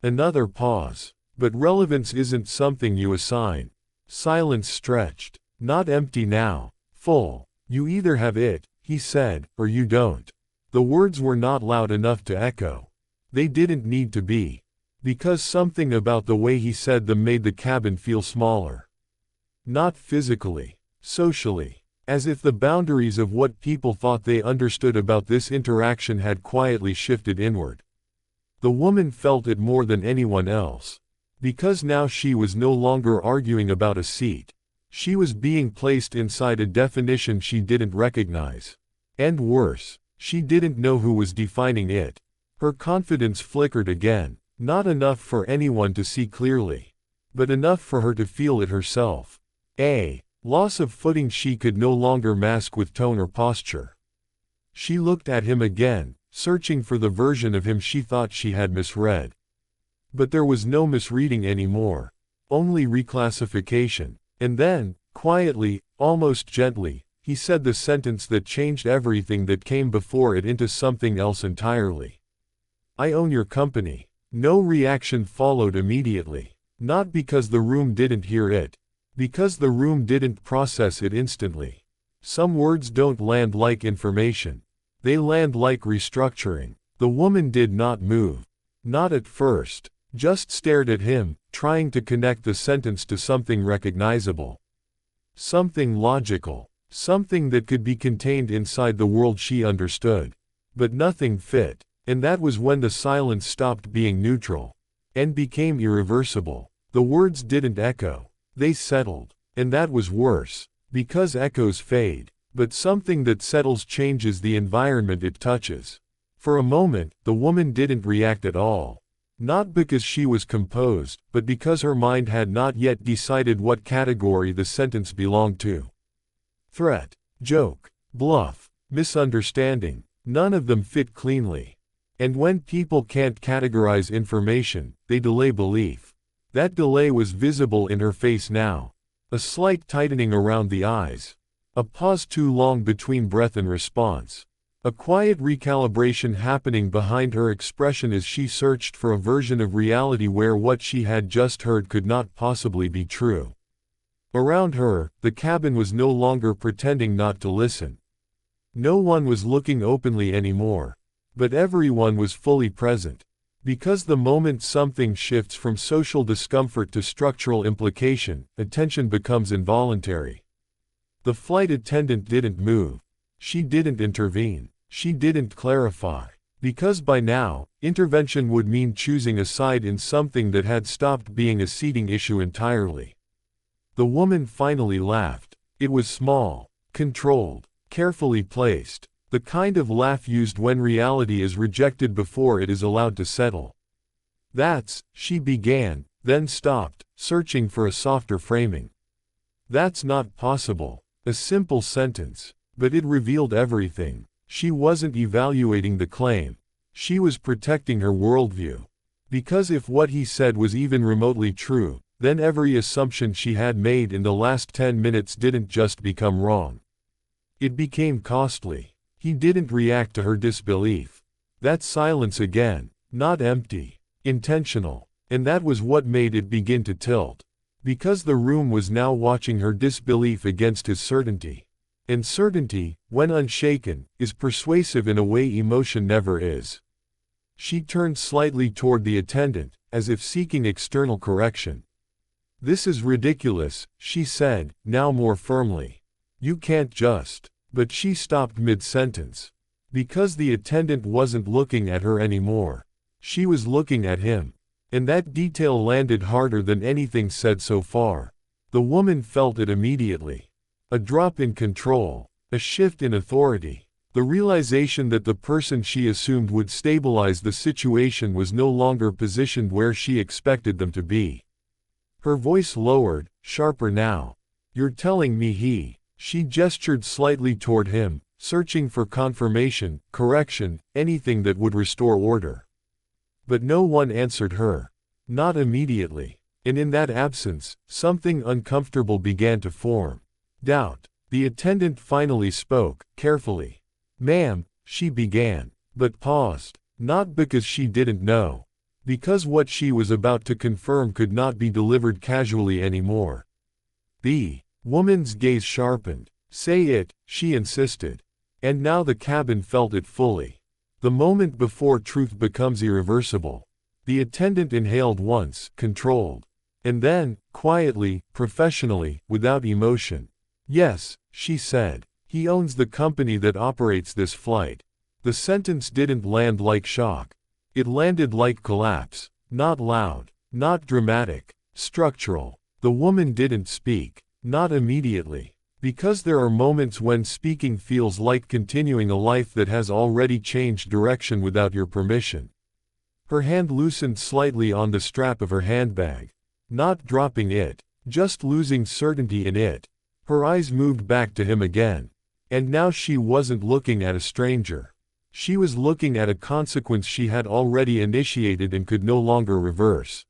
Another pause. "But relevance isn't something you assign." Silence stretched. Not empty now. Full. "You either have it," he said, "or you don't." The words were not loud enough to echo. They didn't need to be. Because something about the way he said them made the cabin feel smaller. Not physically. Socially. As if the boundaries of what people thought they understood about this interaction had quietly shifted inward. The woman felt it more than anyone else. Because now she was no longer arguing about a seat. She was being placed inside a definition she didn't recognize. And worse, she didn't know who was defining it. Her confidence flickered again, not enough for anyone to see clearly. But enough for her to feel it herself. A loss of footing she could no longer mask with tone or posture. She looked at him again, searching for the version of him she thought she had misread. But there was no misreading anymore. Only reclassification. And then, quietly, almost gently, he said the sentence that changed everything that came before it into something else entirely. "I own your company." No reaction followed immediately. Not because the room didn't hear it. Because the room didn't process it instantly. Some words don't land like information. They land like restructuring. The woman did not move. Not at first. Just stared at him, trying to connect the sentence to something recognizable. Something logical. Something that could be contained inside the world she understood. But nothing fit. And that was when the silence stopped being neutral. And became irreversible. The words didn't echo. They settled. And that was worse. Because echoes fade. But something that settles changes the environment it touches. For a moment, the woman didn't react at all. Not because she was composed, but because her mind had not yet decided what category the sentence belonged to. Threat, joke, bluff, misunderstanding, none of them fit cleanly. And when people can't categorize information, they delay belief. That delay was visible in her face now. A slight tightening around the eyes. A pause too long between breath and response. A quiet recalibration happening behind her expression as she searched for a version of reality where what she had just heard could not possibly be true. Around her, the cabin was no longer pretending not to listen. No one was looking openly anymore. But everyone was fully present. Because the moment something shifts from social discomfort to structural implication, attention becomes involuntary. The flight attendant didn't move. She didn't intervene. She didn't clarify. Because by now, intervention would mean choosing a side in something that had stopped being a seating issue entirely. The woman finally laughed. It was small, controlled, carefully placed. The kind of laugh used when reality is rejected before it is allowed to settle. She began, then stopped, searching for a softer framing. "That's not possible." A simple sentence. But it revealed everything. She wasn't evaluating the claim. She was protecting her worldview. Because if what he said was even remotely true, then every assumption she had made in the last 10 minutes didn't just become wrong. It became costly. He didn't react to her disbelief. That silence again, not empty, intentional. And that was what made it begin to tilt. Because the room was now watching her disbelief against his certainty. And certainty, when unshaken, is persuasive in a way emotion never is. She turned slightly toward the attendant, as if seeking external correction. "This is ridiculous," she said, now more firmly. "You can't just..." But she stopped mid-sentence. Because the attendant wasn't looking at her anymore. She was looking at him. And that detail landed harder than anything said so far. The woman felt it immediately. A drop in control. A shift in authority. The realization that the person she assumed would stabilize the situation was no longer positioned where she expected them to be. Her voice lowered, sharper now. "You're telling me he..." She gestured slightly toward him, searching for confirmation, correction, anything that would restore order. But no one answered her. Not immediately. And in that absence, something uncomfortable began to form. Doubt. The attendant finally spoke, carefully. "Ma'am," she began, but paused. Not because she didn't know. Because what she was about to confirm could not be delivered casually anymore. The woman's gaze sharpened. "Say it," she insisted. And now the cabin felt it fully. The moment before truth becomes irreversible. The attendant inhaled once, controlled. And then, quietly, professionally, without emotion. "Yes," she said. "He owns the company that operates this flight." The sentence didn't land like shock. It landed like collapse. Not loud, not dramatic, structural. The woman didn't speak. Not immediately. Because there are moments when speaking feels like continuing a life that has already changed direction without your permission. Her hand loosened slightly on the strap of her handbag. Not dropping it, just losing certainty in it. Her eyes moved back to him again. And now she wasn't looking at a stranger. She was looking at a consequence she had already initiated and could no longer reverse.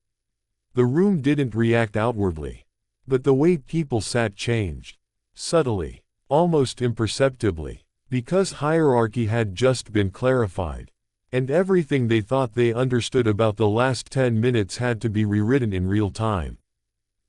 The room didn't react outwardly. But the way people sat changed. Subtly, almost imperceptibly, because hierarchy had just been clarified. And everything they thought they understood about the last 10 minutes had to be rewritten in real time.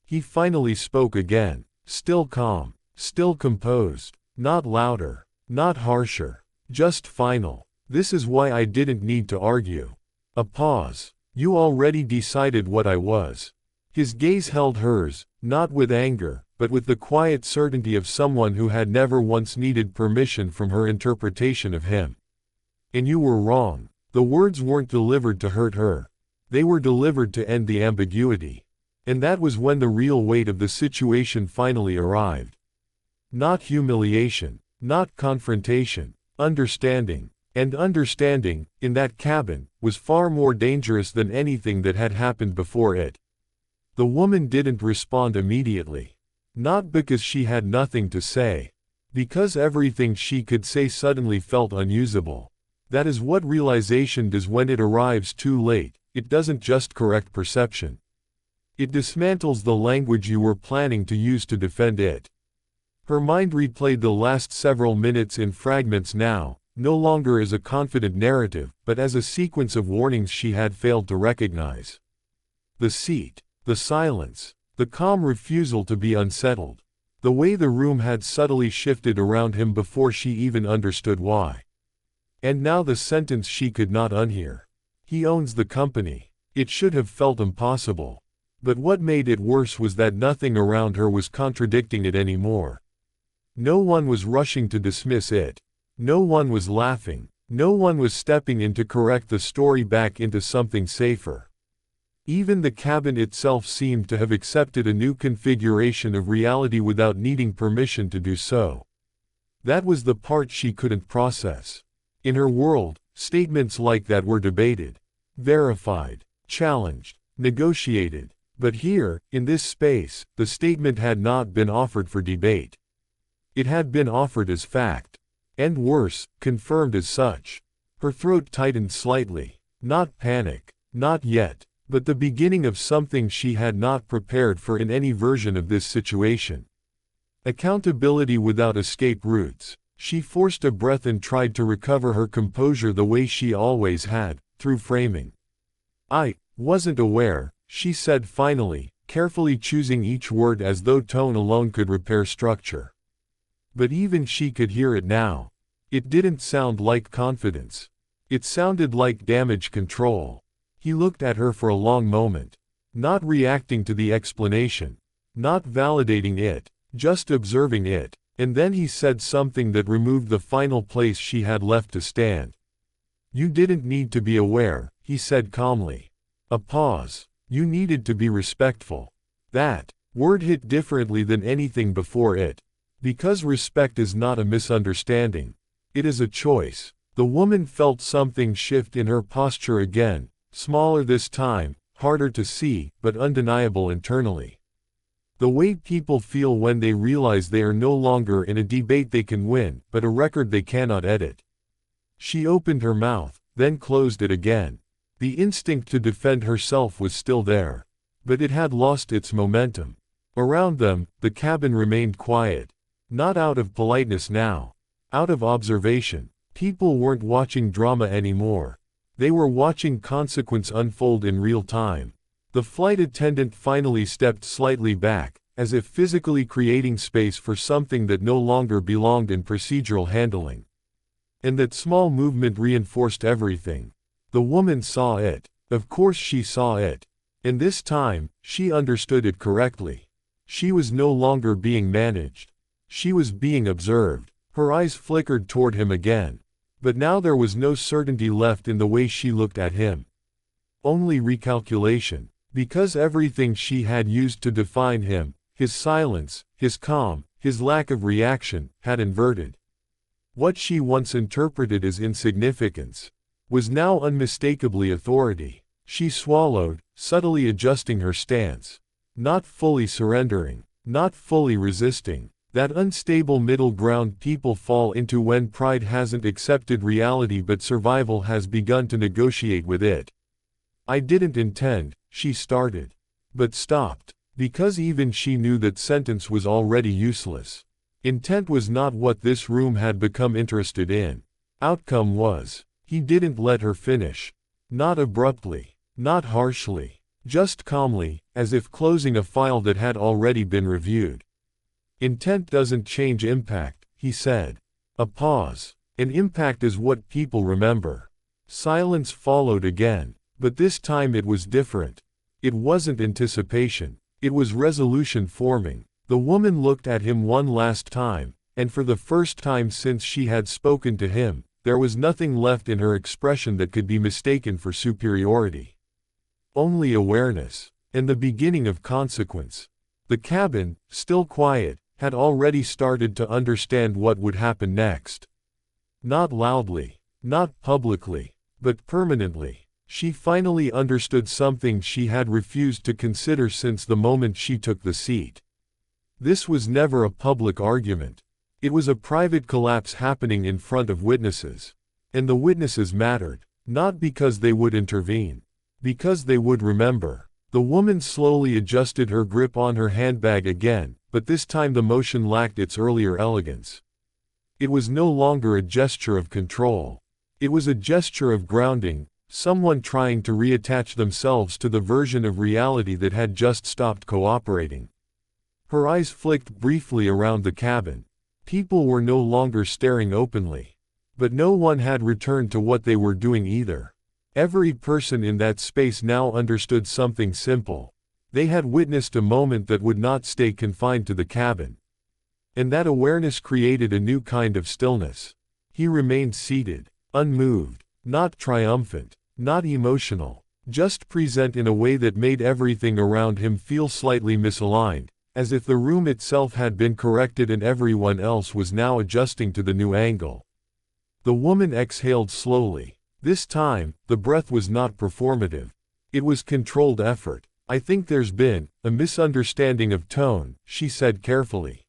He finally spoke again, still calm, still composed, not louder, not harsher, just final. "This is why I didn't need to argue." A pause. "You already decided what I was." His gaze held hers, not with anger, but with the quiet certainty of someone who had never once needed permission from her interpretation of him. "And you were wrong." The words weren't delivered to hurt her. They were delivered to end the ambiguity. And that was when the real weight of the situation finally arrived. Not humiliation, not confrontation, understanding. And understanding, in that cabin, was far more dangerous than anything that had happened before it. The woman didn't respond immediately. Not because she had nothing to say. Because everything she could say suddenly felt unusable. That is what realization does when it arrives too late. It doesn't just correct perception. It dismantles the language you were planning to use to defend it. Her mind replayed the last several minutes in fragments now, no longer as a confident narrative, but as a sequence of warnings she had failed to recognize. The seat, the silence, the calm refusal to be unsettled. The way the room had subtly shifted around him before she even understood why. And now the sentence she could not unhear. "He owns the company." It should have felt impossible. But what made it worse was that nothing around her was contradicting it anymore. No one was rushing to dismiss it. No one was laughing. No one was stepping in to correct the story back into something safer. Even the cabin itself seemed to have accepted a new configuration of reality without needing permission to do so. That was the part she couldn't process. In her world, statements like that were debated, verified, challenged, negotiated. But here, in this space, the statement had not been offered for debate. It had been offered as fact. And worse, confirmed as such. Her throat tightened slightly. Not panic. Not yet. But the beginning of something she had not prepared for in any version of this situation. Accountability without escape routes. She forced a breath and tried to recover her composure the way she always had, through framing. "I wasn't aware," she said finally, carefully choosing each word as though tone alone could repair structure. But even she could hear it now. It didn't sound like confidence. It sounded like damage control. He looked at her for a long moment, not reacting to the explanation, not validating it, just observing it, and then he said something that removed the final place she had left to stand. "You didn't need to be aware," he said calmly. A pause. "You needed to be respectful." That word hit differently than anything before it. Because respect is not a misunderstanding. It is a choice. The woman felt something shift in her posture again, smaller this time, harder to see, but undeniable internally. The way people feel when they realize they are no longer in a debate they can win, but a record they cannot edit. She opened her mouth, then closed it again. The instinct to defend herself was still there, but it had lost its momentum. Around them, the cabin remained quiet. Not out of politeness now. Out of observation. People weren't watching drama anymore. They were watching consequence unfold in real time. The flight attendant finally stepped slightly back, as if physically creating space for something that no longer belonged in procedural handling. And that small movement reinforced everything. The woman saw it. Of course she saw it. And this time, she understood it correctly. She was no longer being managed. She was being observed. Her eyes flickered toward him again. But now there was no certainty left in the way she looked at him. Only recalculation. Because everything she had used to define him, his silence, his calm, his lack of reaction, had inverted. What she once interpreted as insignificance was now unmistakably authority. She swallowed, subtly adjusting her stance. Not fully surrendering. Not fully resisting. That unstable middle ground people fall into when pride hasn't accepted reality but survival has begun to negotiate with it. "I didn't intend," she started. But stopped. Because even she knew that sentence was already useless. Intent was not what this room had become interested in. Outcome was. He didn't let her finish. Not abruptly. Not harshly. Just calmly, as if closing a file that had already been reviewed. "Intent doesn't change impact," he said. A pause. "An impact is what people remember." Silence followed again. But this time it was different. It wasn't anticipation. It was resolution forming. The woman looked at him one last time, and for the first time since she had spoken to him, there was nothing left in her expression that could be mistaken for superiority. Only awareness, and the beginning of consequence. The cabin, still quiet, had already started to understand what would happen next. Not loudly, not publicly, but permanently. She finally understood something she had refused to consider since the moment she took the seat. This was never a public argument. It was a private collapse happening in front of witnesses. And the witnesses mattered, not because they would intervene, because they would remember. The woman slowly adjusted her grip on her handbag again, but this time the motion lacked its earlier elegance. It was no longer a gesture of control. It was a gesture of grounding, someone trying to reattach themselves to the version of reality that had just stopped cooperating. Her eyes flicked briefly around the cabin. People were no longer staring openly. But no one had returned to what they were doing either. Every person in that space now understood something simple. They had witnessed a moment that would not stay confined to the cabin. And that awareness created a new kind of stillness. He remained seated, unmoved, not triumphant, not emotional, just present in a way that made everything around him feel slightly misaligned, as if the room itself had been corrected and everyone else was now adjusting to the new angle. The woman exhaled slowly. This time, the breath was not performative. It was controlled effort. "I think there's been a misunderstanding of tone," she said carefully.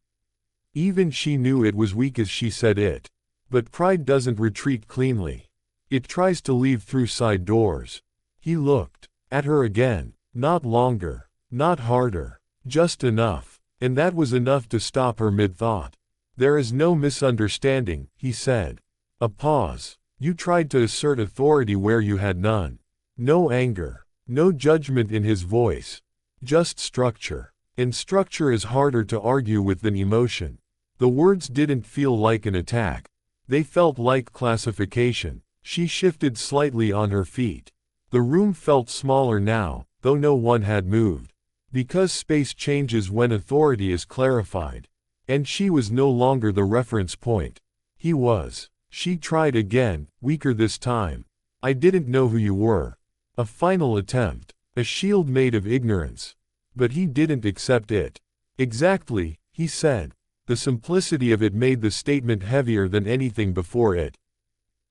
Even she knew it was weak as she said it. But pride doesn't retreat cleanly. It tries to leave through side doors. He looked at her again. Not longer. Not harder. Just enough. And that was enough to stop her mid-thought. "There is no misunderstanding," he said. A pause. "You tried to assert authority where you had none." No anger. No judgment in his voice. Just structure. And structure is harder to argue with than emotion. The words didn't feel like an attack. They felt like classification. She shifted slightly on her feet. The room felt smaller now, though no one had moved. Because space changes when authority is clarified. And she was no longer the reference point. He was. She tried again, weaker this time. "I didn't know who you were." A final attempt. A shield made of ignorance. But he didn't accept it. "Exactly," he said. The simplicity of it made the statement heavier than anything before it.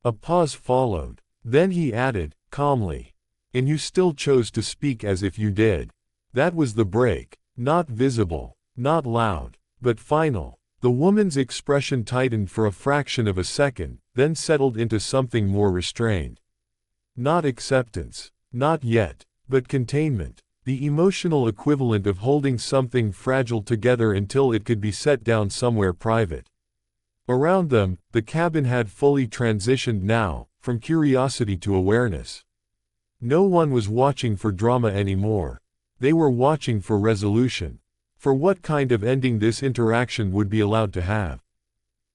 A pause followed. Then he added, calmly, "And you still chose to speak as if you did." That was the break. Not visible, not loud, but final. The woman's expression tightened for a fraction of a second, then settled into something more restrained. Not acceptance. Not yet. But containment. The emotional equivalent of holding something fragile together until it could be set down somewhere private. Around them, the cabin had fully transitioned now, from curiosity to awareness. No one was watching for drama anymore. They were watching for resolution. For what kind of ending this interaction would be allowed to have.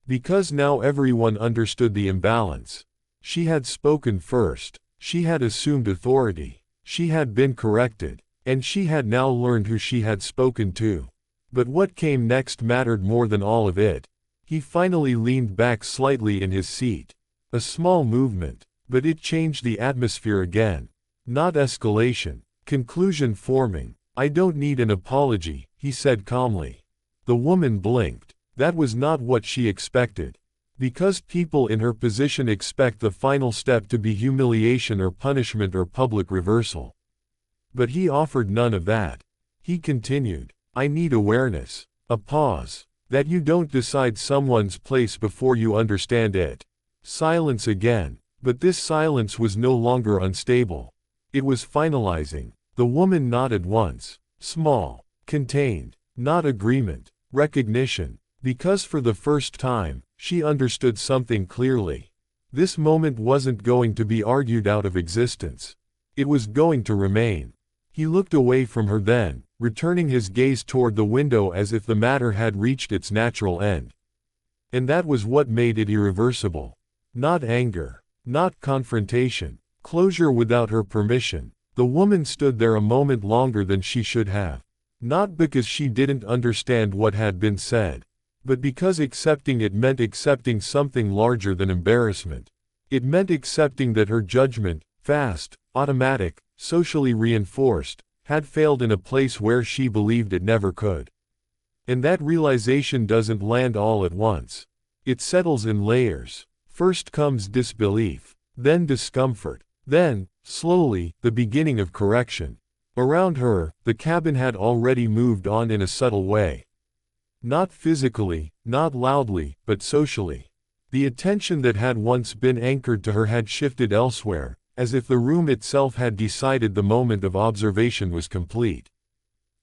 Because now everyone understood the imbalance. She had spoken first. She had assumed authority. She had been corrected. And she had now learned who she had spoken to. But what came next mattered more than all of it. He finally leaned back slightly in his seat. A small movement. But it changed the atmosphere again. Not escalation. Conclusion forming. "I don't need an apology," he said calmly. The woman blinked. That was not what she expected. Because people in her position expect the final step to be humiliation or punishment or public reversal. But he offered none of that. He continued, "I need awareness." A pause. "That you don't decide someone's place before you understand it." Silence again. But this silence was no longer unstable. It was finalizing. The woman nodded once. Small. Contained. Not agreement. Recognition. Because for the first time, she understood something clearly. This moment wasn't going to be argued out of existence. It was going to remain. He looked away from her then, returning his gaze toward the window as if the matter had reached its natural end. And that was what made it irreversible. Not anger. Not confrontation. Closure without her permission. The woman stood there a moment longer than she should have. Not because she didn't understand what had been said. But because accepting it meant accepting something larger than embarrassment. It meant accepting that her judgment, fast, automatic, socially reinforced, had failed in a place where she believed it never could. And that realization doesn't land all at once. It settles in layers. First comes disbelief, then discomfort, then, slowly, the beginning of correction. Around her, the cabin had already moved on in a subtle way. Not physically, not loudly, but socially. The attention that had once been anchored to her had shifted elsewhere, as if the room itself had decided the moment of observation was complete.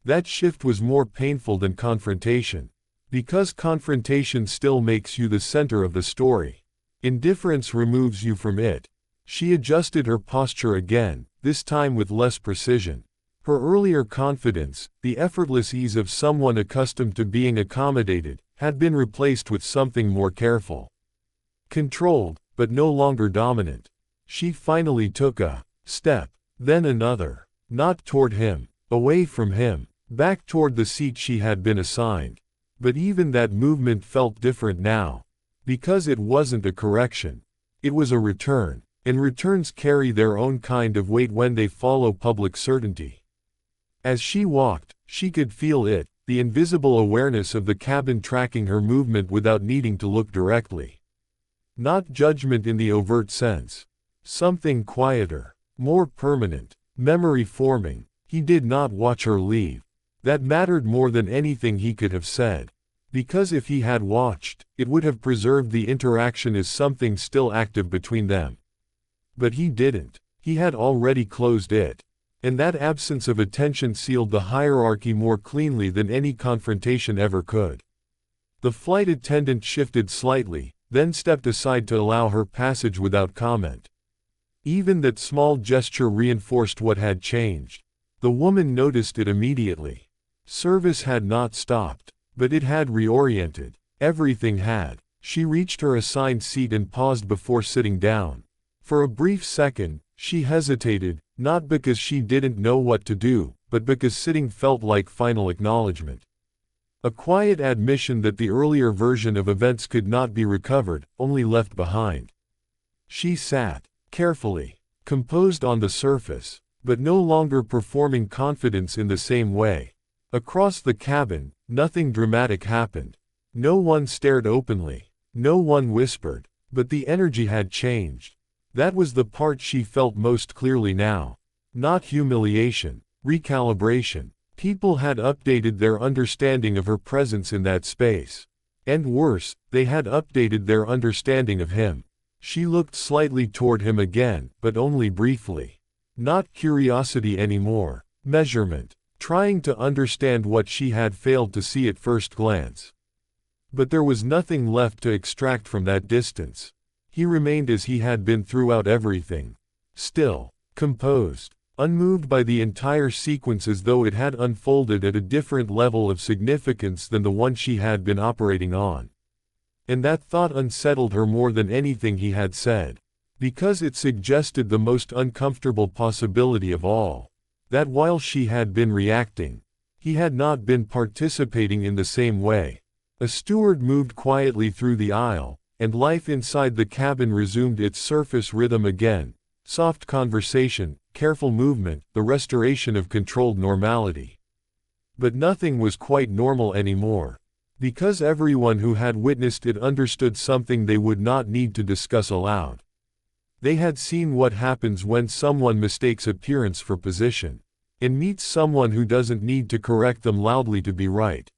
That shift was more painful than confrontation. Because confrontation still makes you the center of the story. Indifference removes you from it. She adjusted her posture again, this time with less precision. Her earlier confidence, the effortless ease of someone accustomed to being accommodated, had been replaced with something more careful. Controlled, but no longer dominant. She finally took a step, then another. Not toward him, away from him, back toward the seat she had been assigned. But even that movement felt different now. Because it wasn't a correction. It was a return, and returns carry their own kind of weight when they follow public certainty. As she walked, she could feel it, the invisible awareness of the cabin tracking her movement without needing to look directly. Not judgment in the overt sense. Something quieter, more permanent, memory forming. He did not watch her leave. That mattered more than anything he could have said. Because if he had watched, it would have preserved the interaction as something still active between them. But he didn't. He had already closed it. And that absence of attention sealed the hierarchy more cleanly than any confrontation ever could. The flight attendant shifted slightly, then stepped aside to allow her passage without comment. Even that small gesture reinforced what had changed. The woman noticed it immediately. Service had not stopped, but it had reoriented. Everything had. She reached her assigned seat and paused before sitting down. For a brief second, she hesitated, not because she didn't know what to do, but because sitting felt like final acknowledgement. A quiet admission that the earlier version of events could not be recovered, only left behind. She sat, carefully, composed on the surface, but no longer performing confidence in the same way. Across the cabin, nothing dramatic happened. No one stared openly. No one whispered. But the energy had changed. That was the part she felt most clearly now. Not humiliation, recalibration. People had updated their understanding of her presence in that space. And worse, they had updated their understanding of him. She looked slightly toward him again, but only briefly. Not curiosity anymore. Measurement. Trying to understand what she had failed to see at first glance. But there was nothing left to extract from that distance. He remained as he had been throughout everything. Still, composed, unmoved by the entire sequence, as though it had unfolded at a different level of significance than the one she had been operating on. And that thought unsettled her more than anything he had said. Because it suggested the most uncomfortable possibility of all. That while she had been reacting, he had not been participating in the same way. A steward moved quietly through the aisle, and life inside the cabin resumed its surface rhythm again. Soft conversation, careful movement, the restoration of controlled normality. But nothing was quite normal anymore. Because everyone who had witnessed it understood something they would not need to discuss aloud. They had seen what happens when someone mistakes appearance for position, and meets someone who doesn't need to correct them loudly to be right.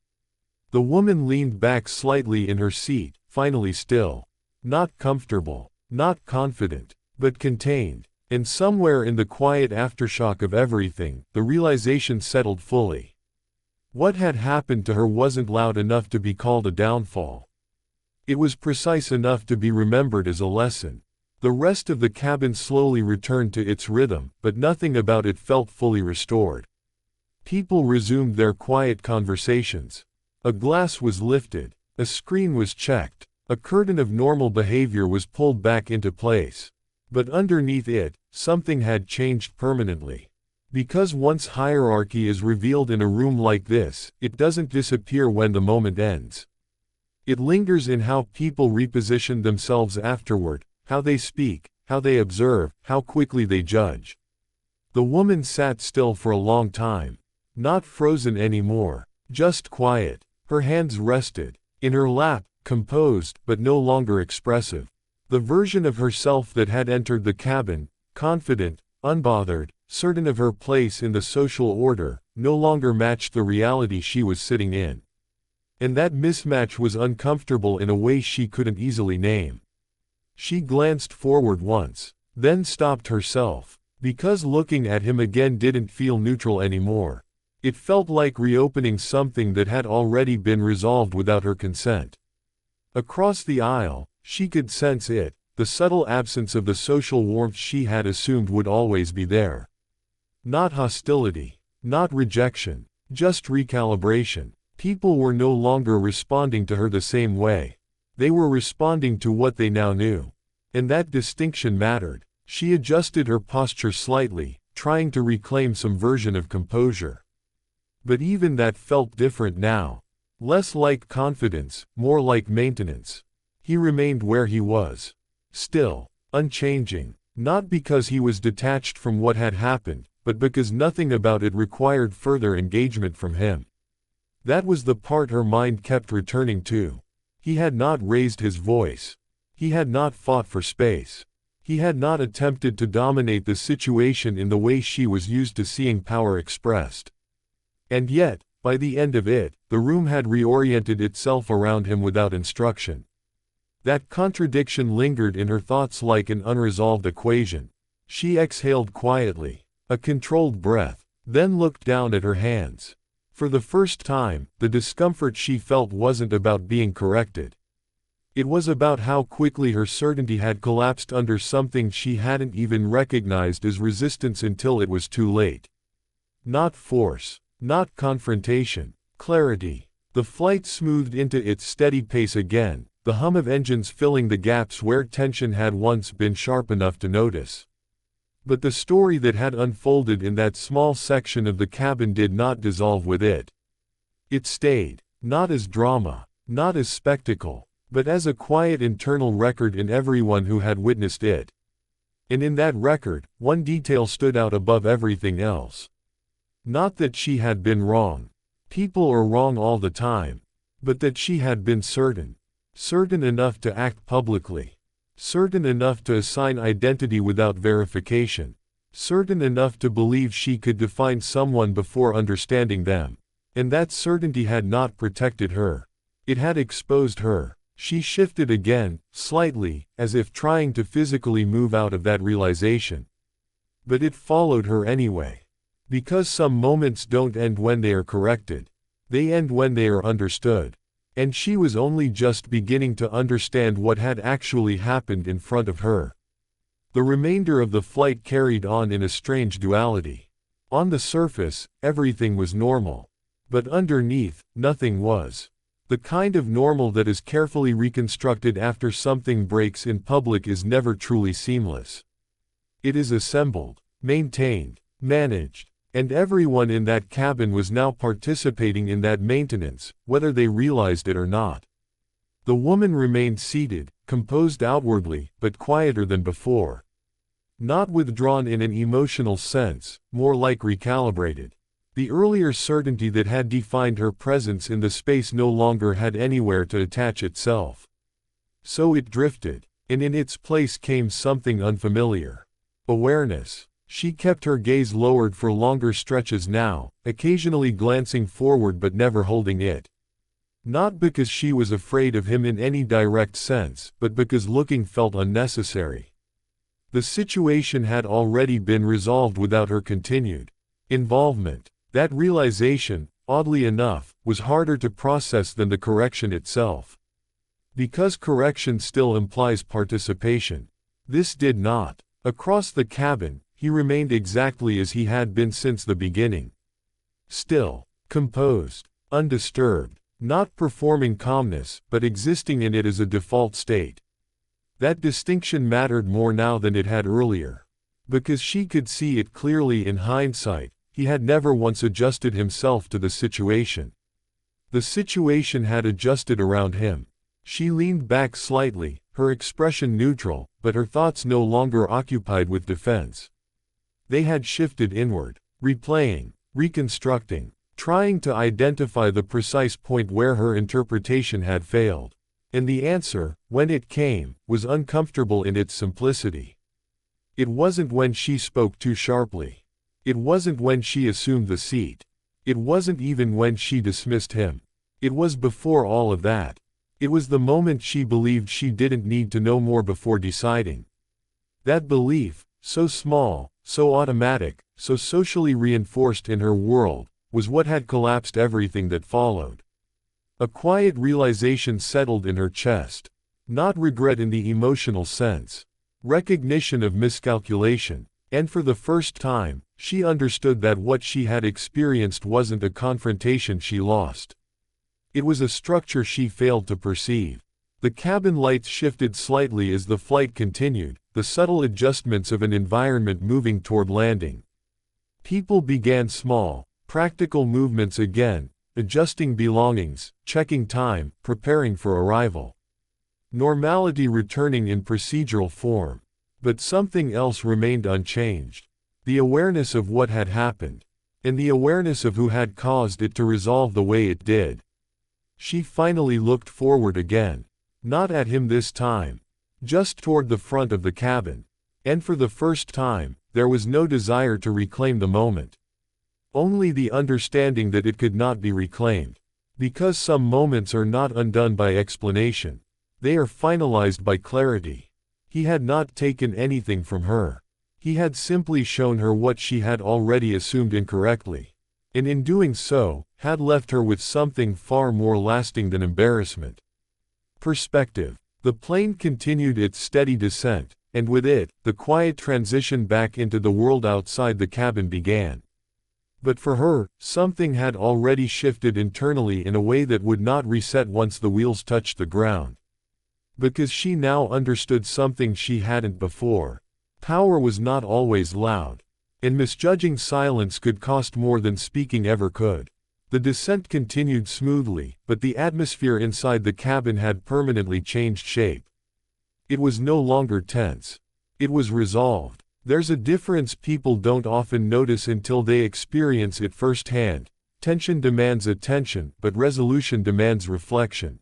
The woman leaned back slightly in her seat, finally still. Not comfortable, not confident, but contained. And somewhere in the quiet aftershock of everything, the realization settled fully. What had happened to her wasn't loud enough to be called a downfall. It was precise enough to be remembered as a lesson. The rest of the cabin slowly returned to its rhythm, but nothing about it felt fully restored. People resumed their quiet conversations. A glass was lifted. A screen was checked. A curtain of normal behavior was pulled back into place. But underneath it, something had changed permanently. Because once hierarchy is revealed in a room like this, it doesn't disappear when the moment ends. It lingers in how people reposition themselves afterward. How they speak, how they observe, how quickly they judge. The woman sat still for a long time. Not frozen anymore, just quiet. Her hands rested in her lap, composed, but no longer expressive. The version of herself that had entered the cabin, confident, unbothered, certain of her place in the social order, no longer matched the reality she was sitting in. And that mismatch was uncomfortable in a way she couldn't easily name. She glanced forward once, then stopped herself, because looking at him again didn't feel neutral anymore. It felt like reopening something that had already been resolved without her consent. Across the aisle, she could sense it, the subtle absence of the social warmth she had assumed would always be there. Not hostility, not rejection, just recalibration. People were no longer responding to her the same way. They were responding to what they now knew. And that distinction mattered. She adjusted her posture slightly, trying to reclaim some version of composure. But even that felt different now. Less like confidence, more like maintenance. He remained where he was. Still, unchanging. Not because he was detached from what had happened, but because nothing about it required further engagement from him. That was the part her mind kept returning to. He had not raised his voice. He had not fought for space. He had not attempted to dominate the situation in the way she was used to seeing power expressed. And yet, by the end of it, the room had reoriented itself around him without instruction. That contradiction lingered in her thoughts like an unresolved equation. She exhaled quietly, a controlled breath, then looked down at her hands. For the first time, the discomfort she felt wasn't about being corrected. It was about how quickly her certainty had collapsed under something she hadn't even recognized as resistance until it was too late. Not force, not confrontation, clarity. The flight smoothed into its steady pace again, the hum of engines filling the gaps where tension had once been sharp enough to notice. But the story that had unfolded in that small section of the cabin did not dissolve with it. It stayed, not as drama, not as spectacle, but as a quiet internal record in everyone who had witnessed it. And in that record, one detail stood out above everything else. Not that she had been wrong. People are wrong all the time. But that she had been certain. Certain enough to act publicly. Certain enough to assign identity without verification. Certain enough to believe she could define someone before understanding them. And that certainty had not protected her. It had exposed her. She shifted again, slightly, as if trying to physically move out of that realization. But it followed her anyway. Because some moments don't end when they are corrected. They end when they are understood. And she was only just beginning to understand what had actually happened in front of her. The remainder of the flight carried on in a strange duality. On the surface, everything was normal. But underneath, nothing was. The kind of normal that is carefully reconstructed after something breaks in public is never truly seamless. It is assembled, maintained, managed, and everyone in that cabin was now participating in that maintenance, whether they realized it or not. The woman remained seated, composed outwardly, but quieter than before. Not withdrawn in an emotional sense, more like recalibrated. The earlier certainty that had defined her presence in the space no longer had anywhere to attach itself. So it drifted, and in its place came something unfamiliar. Awareness. She kept her gaze lowered for longer stretches now, occasionally glancing forward but never holding it. Not because she was afraid of him in any direct sense, but because looking felt unnecessary. The situation had already been resolved without her continued involvement. That realization, oddly enough, was harder to process than the correction itself. Because correction still implies participation. This did not. Across the cabin, he remained exactly as he had been since the beginning. Still, composed, undisturbed, not performing calmness, but existing in it as a default state. That distinction mattered more now than it had earlier. Because she could see it clearly in hindsight. He had never once adjusted himself to the situation. The situation had adjusted around him. She leaned back slightly, her expression neutral, but her thoughts no longer occupied with defense. They had shifted inward, replaying, reconstructing, trying to identify the precise point where her interpretation had failed. And the answer, when it came, was uncomfortable in its simplicity. It wasn't when she spoke too sharply. It wasn't when she assumed the seat. It wasn't even when she dismissed him. It was before all of that. It was the moment she believed she didn't need to know more before deciding. That belief, so small, so automatic, so socially reinforced in her world, was what had collapsed everything that followed. A quiet realization settled in her chest. Not regret in the emotional sense. Recognition of miscalculation. And for the first time, she understood that what she had experienced wasn't a confrontation she lost. It was a structure she failed to perceive. The cabin lights shifted slightly as the flight continued, the subtle adjustments of an environment moving toward landing. People began small, practical movements again, adjusting belongings, checking time, preparing for arrival. Normality returning in procedural form. But something else remained unchanged. The awareness of what had happened. And the awareness of who had caused it to resolve the way it did. She finally looked forward again. Not at him this time. Just toward the front of the cabin. And for the first time, there was no desire to reclaim the moment. Only the understanding that it could not be reclaimed. Because some moments are not undone by explanation. They are finalized by clarity. He had not taken anything from her. He had simply shown her what she had already assumed incorrectly. And in doing so, had left her with something far more lasting than embarrassment. Perspective. The plane continued its steady descent, and with it, the quiet transition back into the world outside the cabin began. But for her, something had already shifted internally in a way that would not reset once the wheels touched the ground. Because she now understood something she hadn't before. Power was not always loud, and misjudging silence could cost more than speaking ever could. The descent continued smoothly, but the atmosphere inside the cabin had permanently changed shape. It was no longer tense. It was resolved. There's a difference people don't often notice until they experience it firsthand. Tension demands attention, but resolution demands reflection.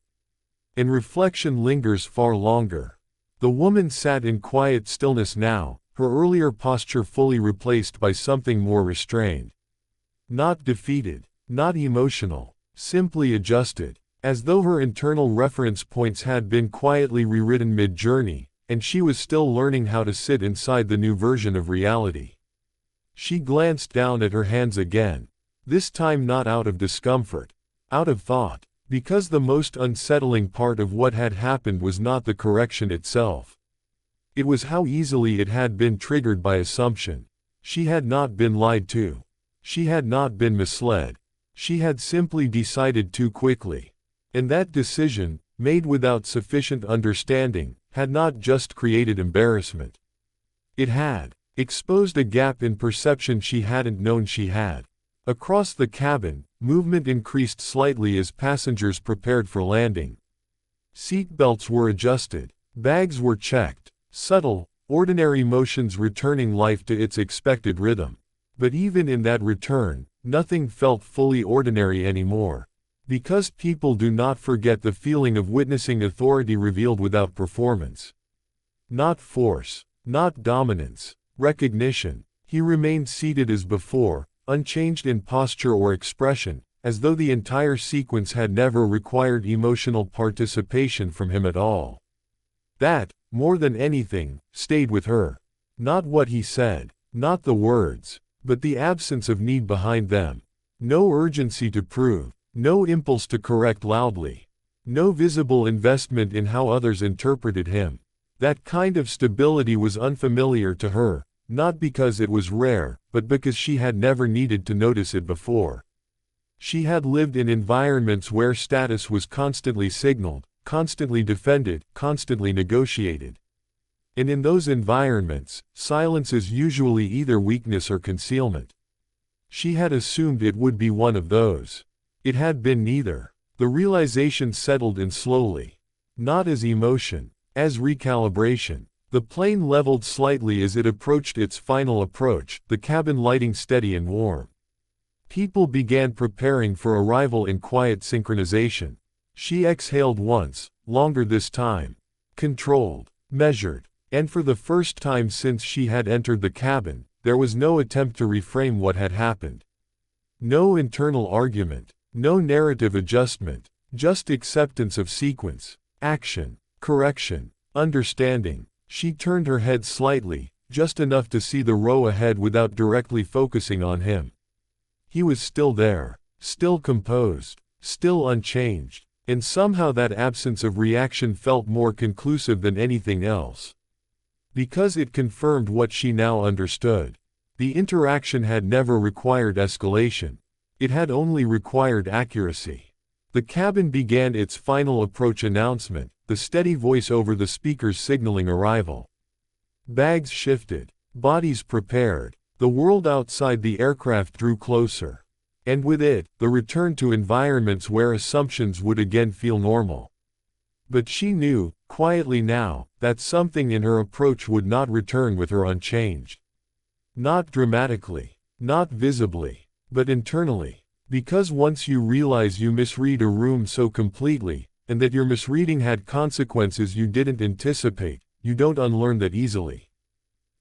And reflection lingers far longer. The woman sat in quiet stillness now, her earlier posture fully replaced by something more restrained. Not defeated, not emotional, simply adjusted, as though her internal reference points had been quietly rewritten mid-journey, and she was still learning how to sit inside the new version of reality. She glanced down at her hands again, this time not out of discomfort, out of thought, because the most unsettling part of what had happened was not the correction itself. It was how easily it had been triggered by assumption. She had not been lied to. She had not been misled. She had simply decided too quickly. And that decision, made without sufficient understanding, had not just created embarrassment. It had exposed a gap in perception she hadn't known she had. Across the cabin, movement increased slightly as passengers prepared for landing. Seat belts were adjusted. Bags were checked. Subtle, ordinary motions returning life to its expected rhythm. But even in that return, nothing felt fully ordinary anymore. Because people do not forget the feeling of witnessing authority revealed without performance. Not force, not dominance, recognition. He remained seated as before, unchanged in posture or expression, as though the entire sequence had never required emotional participation from him at all. That, more than anything, stayed with her. Not what he said, not the words, but the absence of need behind them. No urgency to prove. No impulse to correct loudly. No visible investment in how others interpreted him. That kind of stability was unfamiliar to her, not because it was rare, but because she had never needed to notice it before. She had lived in environments where status was constantly signaled, constantly defended, constantly negotiated. And in those environments, silence is usually either weakness or concealment. She had assumed it would be one of those. It had been neither. The realization settled in slowly. Not as emotion, as recalibration. The plane leveled slightly as it approached its final approach, the cabin lighting steady and warm. People began preparing for arrival in quiet synchronization. She exhaled once, longer this time. Controlled, measured, and for the first time since she had entered the cabin, there was no attempt to reframe what had happened. No internal argument. No narrative adjustment, just acceptance of sequence, action, correction, understanding. She turned her head slightly, just enough to see the row ahead without directly focusing on him. He was still there, still composed, still unchanged, and somehow that absence of reaction felt more conclusive than anything else. Because it confirmed what she now understood. The interaction had never required escalation. It had only required accuracy. The cabin began its final approach announcement, the steady voice over the speakers signaling arrival. Bags shifted, bodies prepared, the world outside the aircraft drew closer. And with it, the return to environments where assumptions would again feel normal. But she knew, quietly now, that something in her approach would not return with her unchanged. Not dramatically, not visibly. But internally. Because once you realize you misread a room so completely, and that your misreading had consequences you didn't anticipate, you don't unlearn that easily.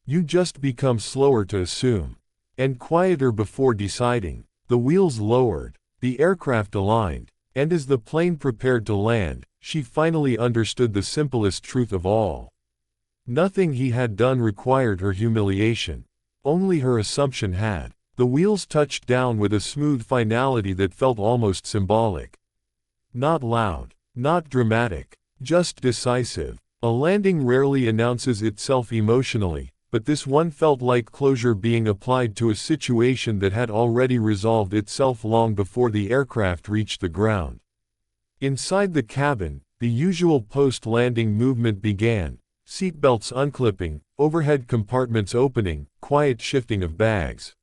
You just become slower to assume. And quieter before deciding. The wheels lowered, the aircraft aligned, and as the plane prepared to land, she finally understood the simplest truth of all. Nothing he had done required her humiliation. Only her assumption had. The wheels touched down with a smooth finality that felt almost symbolic. Not loud, not dramatic, just decisive. A landing rarely announces itself emotionally, but this one felt like closure being applied to a situation that had already resolved itself long before the aircraft reached the ground. Inside the cabin, the usual post-landing movement began, seatbelts unclipping, overhead compartments opening, quiet shifting of bags.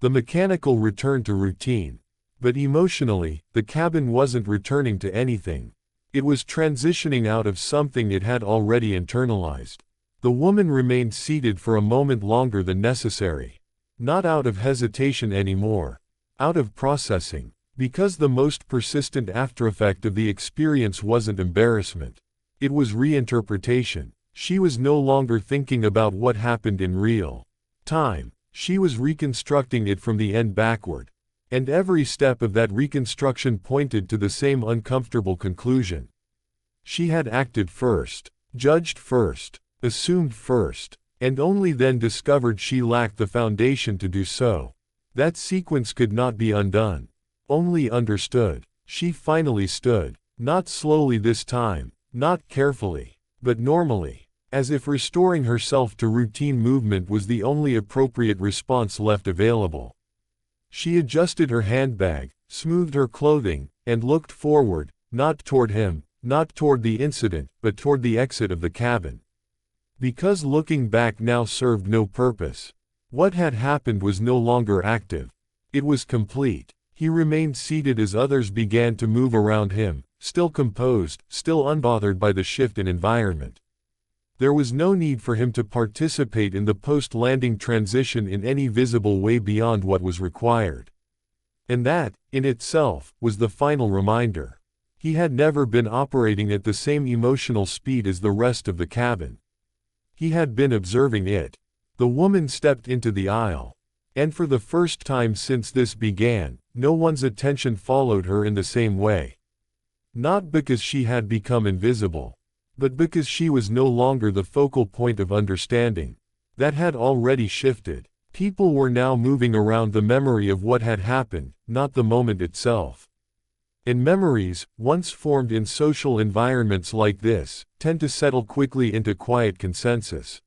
The mechanical returned to routine. But emotionally, the cabin wasn't returning to anything. It was transitioning out of something it had already internalized. The woman remained seated for a moment longer than necessary. Not out of hesitation anymore. Out of processing. Because the most persistent aftereffect of the experience wasn't embarrassment. It was reinterpretation. She was no longer thinking about what happened in real time. She was reconstructing it from the end backward. And every step of that reconstruction pointed to the same uncomfortable conclusion. She had acted first, judged first, assumed first, and only then discovered she lacked the foundation to do so. That sequence could not be undone. Only understood. She finally stood. Not slowly this time, not carefully, but normally, as if restoring herself to routine movement was the only appropriate response left available. She adjusted her handbag, smoothed her clothing, and looked forward, not toward him, not toward the incident, but toward the exit of the cabin. Because looking back now served no purpose. What had happened was no longer active. It was complete. He remained seated as others began to move around him, still composed, still unbothered by the shift in environment. There was no need for him to participate in the post-landing transition in any visible way beyond what was required. And that, in itself, was the final reminder. He had never been operating at the same emotional speed as the rest of the cabin. He had been observing it. The woman stepped into the aisle. And for the first time since this began, no one's attention followed her in the same way. Not because she had become invisible, but because she was no longer the focal point of understanding. That had already shifted. People were now moving around the memory of what had happened, not the moment itself. And memories, once formed in social environments like this, tend to settle quickly into quiet consensus.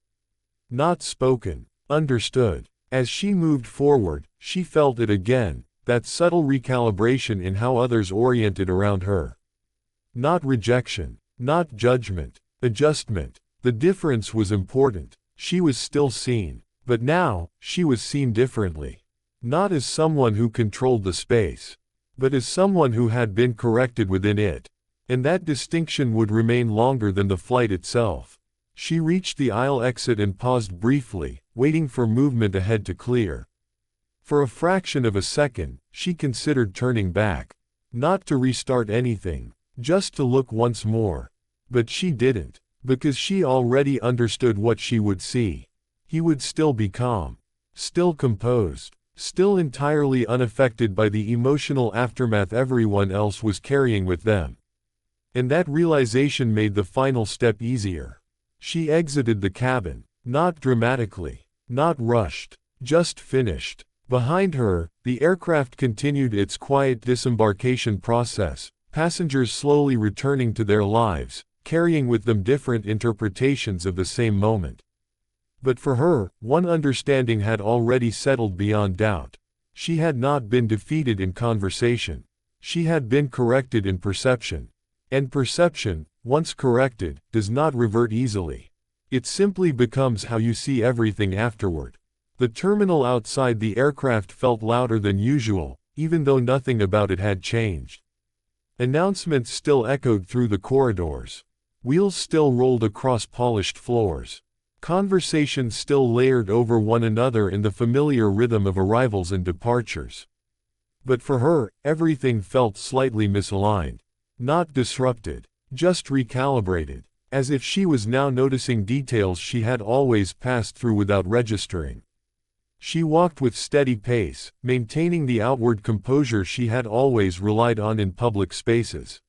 Not spoken, understood. As she moved forward, she felt it again, that subtle recalibration in how others oriented around her. Not rejection. Not judgment, adjustment. The difference was important. She was still seen. But now, she was seen differently. Not as someone who controlled the space, but as someone who had been corrected within it. And that distinction would remain longer than the flight itself. She reached the aisle exit and paused briefly, waiting for movement ahead to clear. For a fraction of a second, she considered turning back. Not to restart anything. Just to look once more. But she didn't, because she already understood what she would see. He would still be calm, still composed, still entirely unaffected by the emotional aftermath everyone else was carrying with them. And that realization made the final step easier. She exited the cabin, not dramatically, not rushed, just finished. Behind her, the aircraft continued its quiet disembarkation process. Passengers slowly returning to their lives, carrying with them different interpretations of the same moment. But for her, one understanding had already settled beyond doubt. She had not been defeated in conversation. She had been corrected in perception. And perception, once corrected, does not revert easily. It simply becomes how you see everything afterward. The terminal outside the aircraft felt louder than usual, even though nothing about it had changed. Announcements still echoed through the corridors. Wheels still rolled across polished floors. Conversations still layered over one another in the familiar rhythm of arrivals and departures. But for her, everything felt slightly misaligned. Not disrupted, just recalibrated, as if she was now noticing details she had always passed through without registering. She walked with steady pace, maintaining the outward composure she had always relied on in public spaces.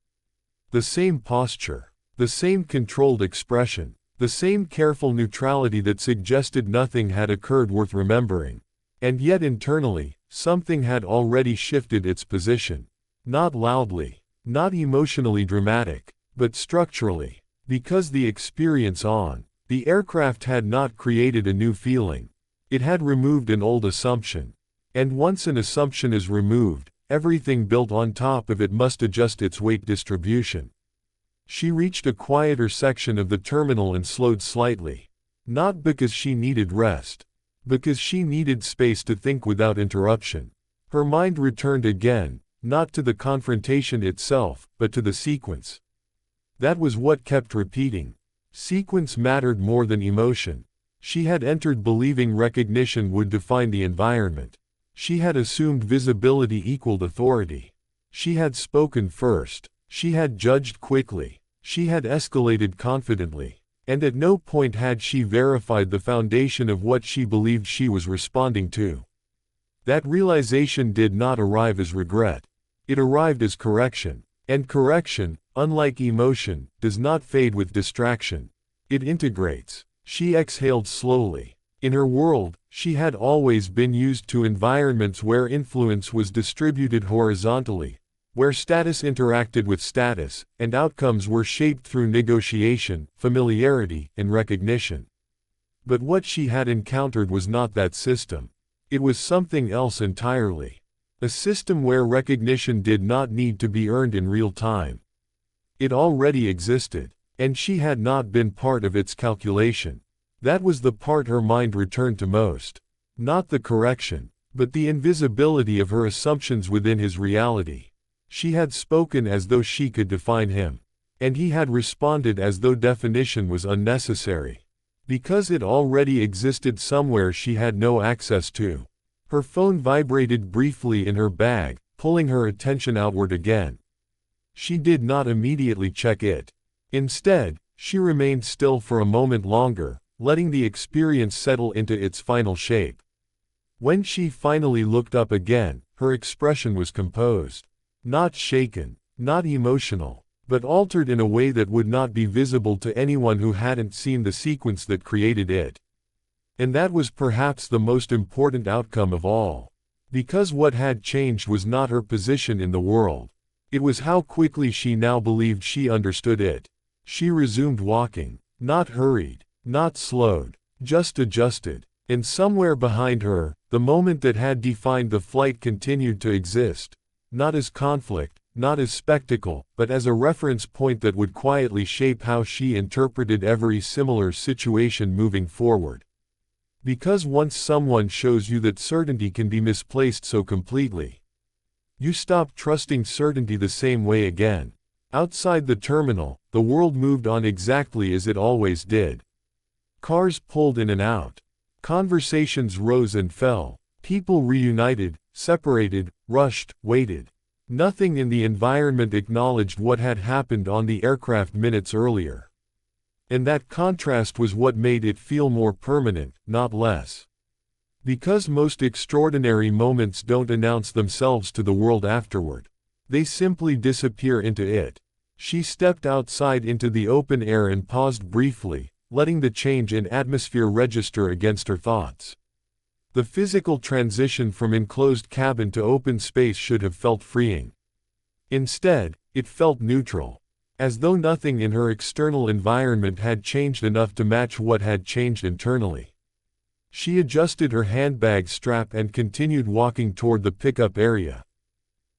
The same posture, the same controlled expression, the same careful neutrality that suggested nothing had occurred worth remembering. And yet internally, something had already shifted its position. Not loudly, not emotionally dramatic, but structurally. Because the experience on the aircraft had not created a new feeling. It had removed an old assumption. And once an assumption is removed, everything built on top of it must adjust its weight distribution. She reached a quieter section of the terminal and slowed slightly. Not because she needed rest. Because she needed space to think without interruption. Her mind returned again, not to the confrontation itself, but to the sequence. That was what kept repeating. Sequence mattered more than emotion. She had entered believing recognition would define the environment. She had assumed visibility equaled authority. She had spoken first. She had judged quickly. She had escalated confidently. And at no point had she verified the foundation of what she believed she was responding to. That realization did not arrive as regret. It arrived as correction. And correction, unlike emotion, does not fade with distraction. It integrates. She exhaled slowly. In her world, she had always been used to environments where influence was distributed horizontally, where status interacted with status, and outcomes were shaped through negotiation, familiarity, and recognition. But what she had encountered was not that system. It was something else entirely. A system where recognition did not need to be earned in real time. It already existed, and she had not been part of its calculation. That was the part her mind returned to most. Not the correction, but the invisibility of her assumptions within his reality. She had spoken as though she could define him. And he had responded as though definition was unnecessary. Because it already existed somewhere she had no access to. Her phone vibrated briefly in her bag, pulling her attention outward again. She did not immediately check it. Instead, she remained still for a moment longer, letting the experience settle into its final shape. When she finally looked up again, her expression was composed. Not shaken, not emotional, but altered in a way that would not be visible to anyone who hadn't seen the sequence that created it. And that was perhaps the most important outcome of all. Because what had changed was not her position in the world. It was how quickly she now believed she understood it. She resumed walking, not hurried, not slowed, just adjusted. And somewhere behind her, the moment that had defined the flight continued to exist. Not as conflict, not as spectacle, but as a reference point that would quietly shape how she interpreted every similar situation moving forward. Because once someone shows you that certainty can be misplaced so completely, you stop trusting certainty the same way again. Outside the terminal, the world moved on exactly as it always did. Cars pulled in and out. Conversations rose and fell. People reunited, separated, rushed, waited. Nothing in the environment acknowledged what had happened on the aircraft minutes earlier. And that contrast was what made it feel more permanent, not less. Because most extraordinary moments don't announce themselves to the world afterward. They simply disappear into it. She stepped outside into the open air and paused briefly, letting the change in atmosphere register against her thoughts. The physical transition from enclosed cabin to open space should have felt freeing. Instead, it felt neutral. As though nothing in her external environment had changed enough to match what had changed internally. She adjusted her handbag strap and continued walking toward the pickup area.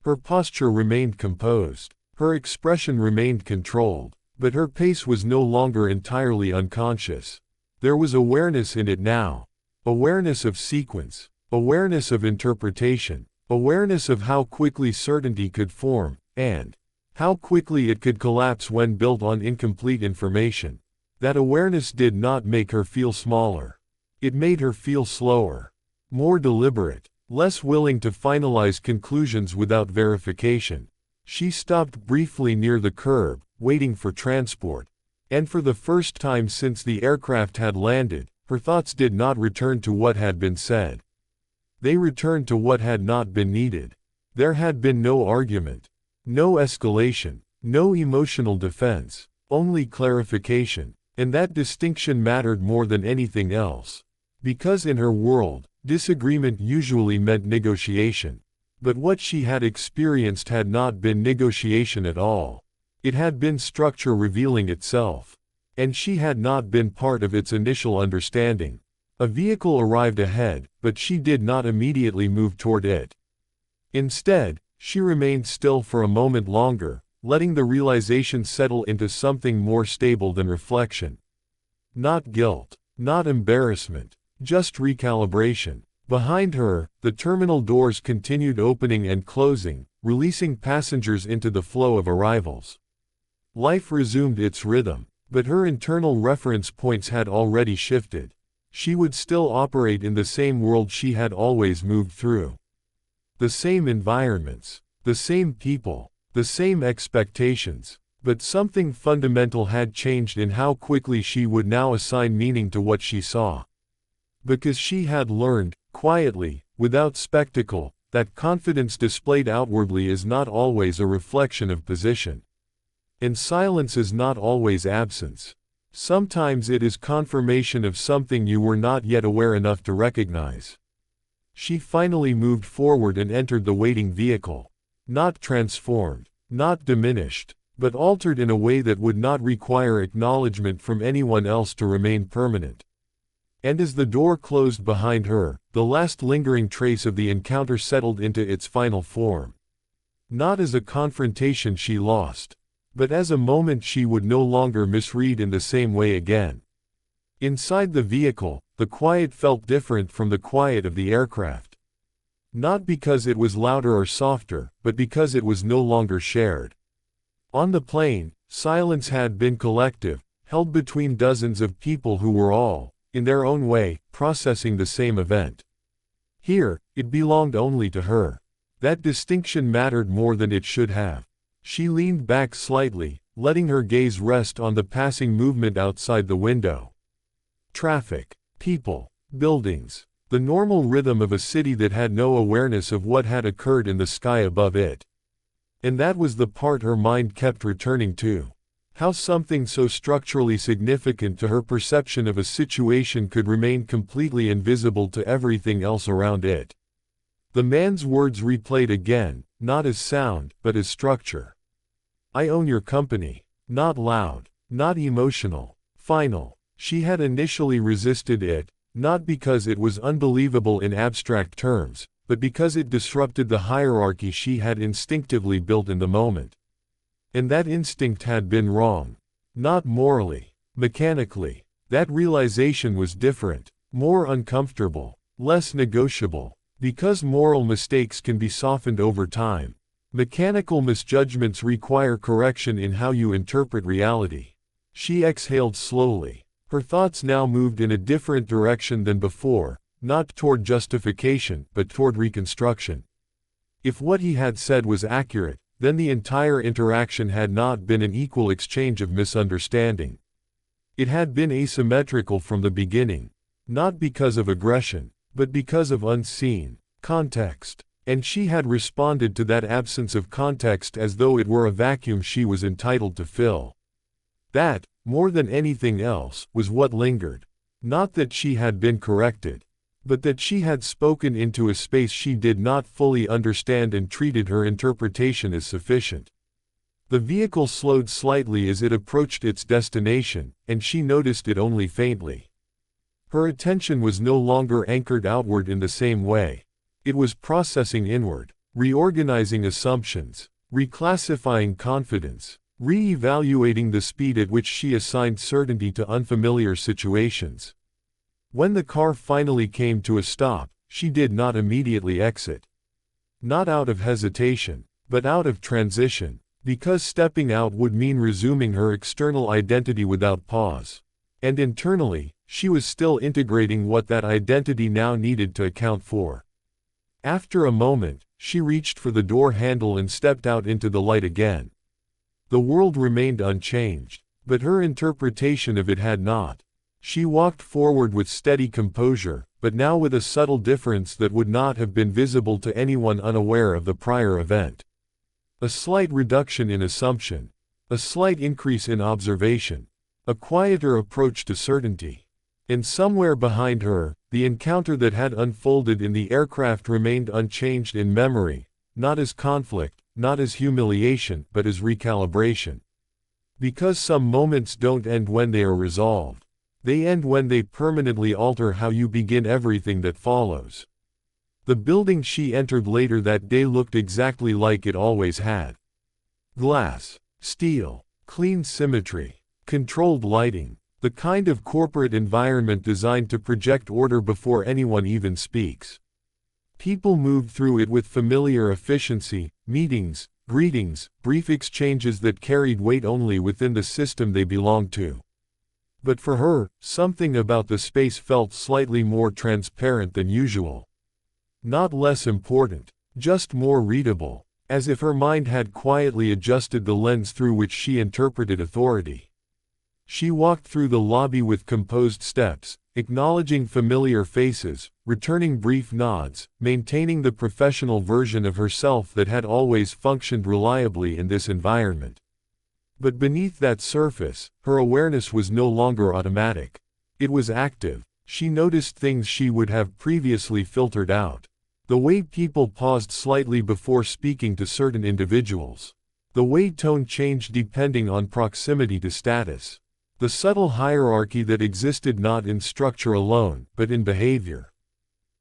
Her posture remained composed. Her expression remained controlled. But her pace was no longer entirely unconscious. There was awareness in it now. Awareness of sequence. Awareness of interpretation. Awareness of how quickly certainty could form, and how quickly it could collapse when built on incomplete information. That awareness did not make her feel smaller. It made her feel slower. More deliberate. Less willing to finalize conclusions without verification. She stopped briefly near the curb, waiting for transport. And for the first time since the aircraft had landed, her thoughts did not return to what had been said. They returned to what had not been needed. There had been no argument. No escalation. No emotional defense. Only clarification. And that distinction mattered more than anything else. Because in her world, Disagreement usually meant negotiation. But what she had experienced had not been negotiation at all. It had been structure revealing itself. And she had not been part of its initial understanding. A vehicle arrived ahead, but she did not immediately move toward it. Instead, she remained still for a moment longer, letting the realization settle into something more stable than reflection. Not guilt, not embarrassment, just recalibration. Behind her, the terminal doors continued opening and closing, releasing passengers into the flow of arrivals. Life resumed its rhythm, but her internal reference points had already shifted. She would still operate in the same world she had always moved through. The same environments, the same people, the same expectations, but something fundamental had changed in how quickly she would now assign meaning to what she saw. Because she had learned, quietly, without spectacle, that confidence displayed outwardly is not always a reflection of position. And silence is not always absence. Sometimes it is confirmation of something you were not yet aware enough to recognize. She finally moved forward and entered the waiting vehicle. Not transformed, not diminished, but altered in a way that would not require acknowledgement from anyone else to remain permanent. And as the door closed behind her, the last lingering trace of the encounter settled into its final form. Not as a confrontation she lost, but as a moment she would no longer misread in the same way again. Inside the vehicle, the quiet felt different from the quiet of the aircraft. Not because it was louder or softer, but because it was no longer shared. On the plane, silence had been collective, held between dozens of people who were all, in their own way, processing the same event. Here, it belonged only to her. That distinction mattered more than it should have. She leaned back slightly, letting her gaze rest on the passing movement outside the window. Traffic, people, buildings, the normal rhythm of a city that had no awareness of what had occurred in the sky above it. And that was the part her mind kept returning to. How something so structurally significant to her perception of a situation could remain completely invisible to everything else around it. The man's words replayed again, not as sound, but as structure. I own your company. Not loud, not emotional, final. She had initially resisted it, not because it was unbelievable in abstract terms, but because it disrupted the hierarchy she had instinctively built in the moment. And that instinct had been wrong. Not morally, mechanically. That realization was different, more uncomfortable, less negotiable. Because moral mistakes can be softened over time, mechanical misjudgments require correction in how you interpret reality. She exhaled slowly. Her thoughts now moved in a different direction than before, not toward justification, but toward reconstruction. If what he had said was accurate, then the entire interaction had not been an equal exchange of misunderstanding. It had been asymmetrical from the beginning, not because of aggression, but because of unseen context. And she had responded to that absence of context as though it were a vacuum she was entitled to fill. That, more than anything else, was what lingered. Not that she had been corrected, but that she had spoken into a space she did not fully understand and treated her interpretation as sufficient. The vehicle slowed slightly as it approached its destination, and she noticed it only faintly. Her attention was no longer anchored outward in the same way. It was processing inward, reorganizing assumptions, reclassifying confidence, re-evaluating the speed at which she assigned certainty to unfamiliar situations. When the car finally came to a stop, she did not immediately exit. Not out of hesitation, but out of transition, because stepping out would mean resuming her external identity without pause. And internally, she was still integrating what that identity now needed to account for. After a moment, she reached for the door handle and stepped out into the light again. The world remained unchanged, but her interpretation of it had not. She walked forward with steady composure, but now with a subtle difference that would not have been visible to anyone unaware of the prior event. A slight reduction in assumption, a slight increase in observation, a quieter approach to certainty. And somewhere behind her, The encounter that had unfolded in the aircraft remained unchanged in memory, not as conflict, not as humiliation, but as recalibration. Because some moments don't end when they are resolved. They end when they permanently alter how you begin everything that follows. The building she entered later that day looked exactly like it always had. Glass, steel, clean symmetry, controlled lighting, the kind of corporate environment designed to project order before anyone even speaks. People moved through it with familiar efficiency, meetings, greetings, brief exchanges that carried weight only within the system they belonged to. But for her, something about the space felt slightly more transparent than usual. Not less important, just more readable, as if her mind had quietly adjusted the lens through which she interpreted authority. She walked through the lobby with composed steps, acknowledging familiar faces, returning brief nods, maintaining the professional version of herself that had always functioned reliably in this environment. But beneath that surface, her awareness was no longer automatic. It was active. She noticed things she would have previously filtered out. The way people paused slightly before speaking to certain individuals. The way tone changed depending on proximity to status. The subtle hierarchy that existed not in structure alone, but in behavior.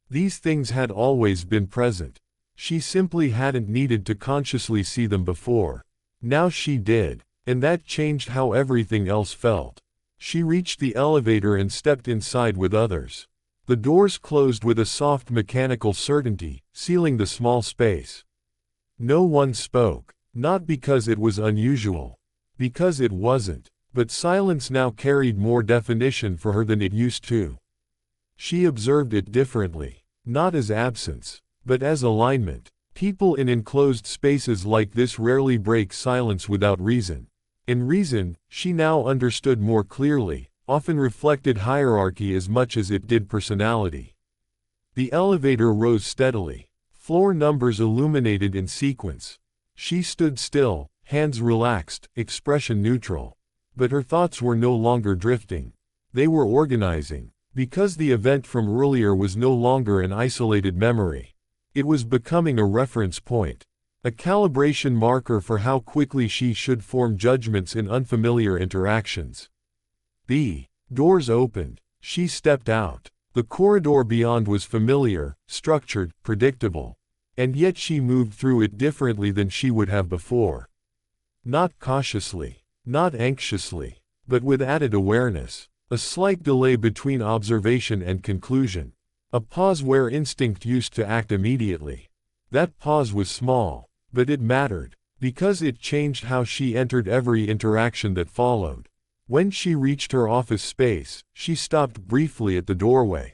These things had always been present. She simply hadn't needed to consciously see them before. Now she did, and that changed how everything else felt. She reached the elevator and stepped inside with others. The doors closed with a soft mechanical certainty, sealing the small space. No one spoke, not because it was unusual, because it wasn't. But silence now carried more definition for her than it used to. She observed it differently, not as absence, but as alignment. People in enclosed spaces like this rarely break silence without reason. And reason, she now understood more clearly, often reflected hierarchy as much as it did personality. The elevator rose steadily. Floor numbers illuminated in sequence. She stood still, hands relaxed, expression neutral. But her thoughts were no longer drifting. They were organizing. Because the event from earlier was no longer an isolated memory. It was becoming a reference point. A calibration marker for how quickly she should form judgments in unfamiliar interactions. The doors opened. She stepped out. The corridor beyond was familiar, structured, predictable. And yet she moved through it differently than she would have before. Not cautiously. Not anxiously, but with added awareness. A slight delay between observation and conclusion. A pause where instinct used to act immediately. That pause was small, but it mattered, because it changed how she entered every interaction that followed. When she reached her office space, she stopped briefly at the doorway.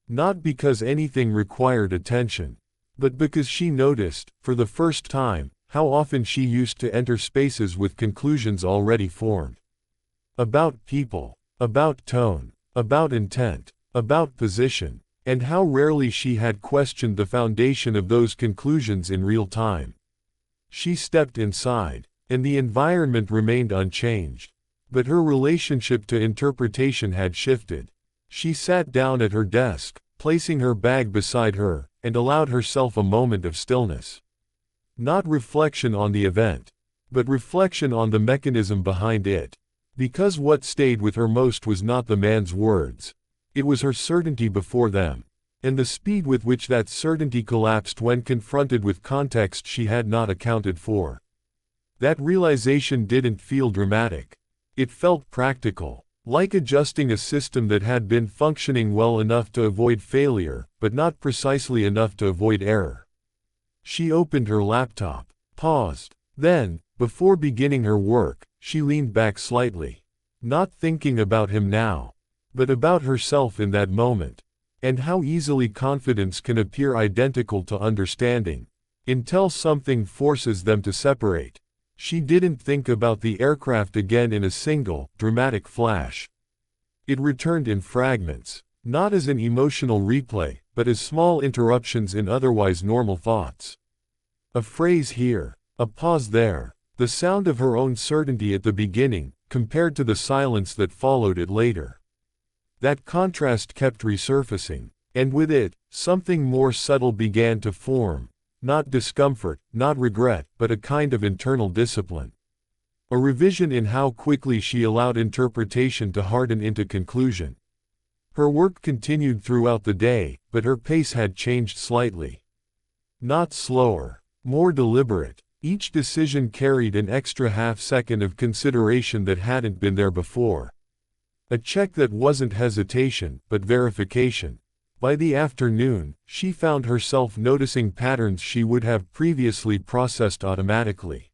Not because anything required attention, but because she noticed, for the first time, how often she used to enter spaces with conclusions already formed. About people, about tone, about intent, about position, and how rarely she had questioned the foundation of those conclusions in real time. She stepped inside, and the environment remained unchanged. But her relationship to interpretation had shifted. She sat down at her desk, placing her bag beside her, and allowed herself a moment of stillness. Not reflection on the event, but reflection on the mechanism behind it. Because what stayed with her most was not the man's words. It was her certainty before them, and the speed with which that certainty collapsed when confronted with context she had not accounted for. That realization didn't feel dramatic. It felt practical, like adjusting a system that had been functioning well enough to avoid failure, but not precisely enough to avoid error. She opened her laptop, paused. Then, before beginning her work, she leaned back slightly. Not thinking about him now, but about herself in that moment. And how easily confidence can appear identical to understanding, until something forces them to separate. She didn't think about the aircraft again in a single, dramatic flash. It returned in fragments, not as an emotional replay, but as small interruptions in otherwise normal thoughts. A phrase here, a pause there, the sound of her own certainty at the beginning, compared to the silence that followed it later. That contrast kept resurfacing, and with it, something more subtle began to form. Not discomfort, not regret, but a kind of internal discipline. A revision in how quickly she allowed interpretation to harden into conclusion. Her work continued throughout the day, but her pace had changed slightly. Not slower, more deliberate. Each decision carried an extra half-second of consideration that hadn't been there before. A check that wasn't hesitation, but verification. By the afternoon, she found herself noticing patterns she would have previously processed automatically.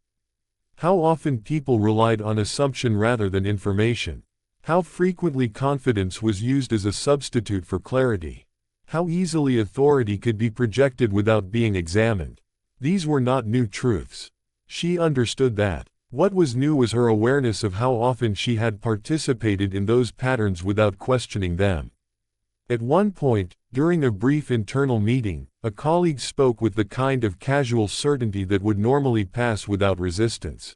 How often people relied on assumption rather than information. How frequently confidence was used as a substitute for clarity. How easily authority could be projected without being examined. These were not new truths. She understood that. What was new was her awareness of how often she had participated in those patterns without questioning them. At one point, during a brief internal meeting, a colleague spoke with the kind of casual certainty that would normally pass without resistance.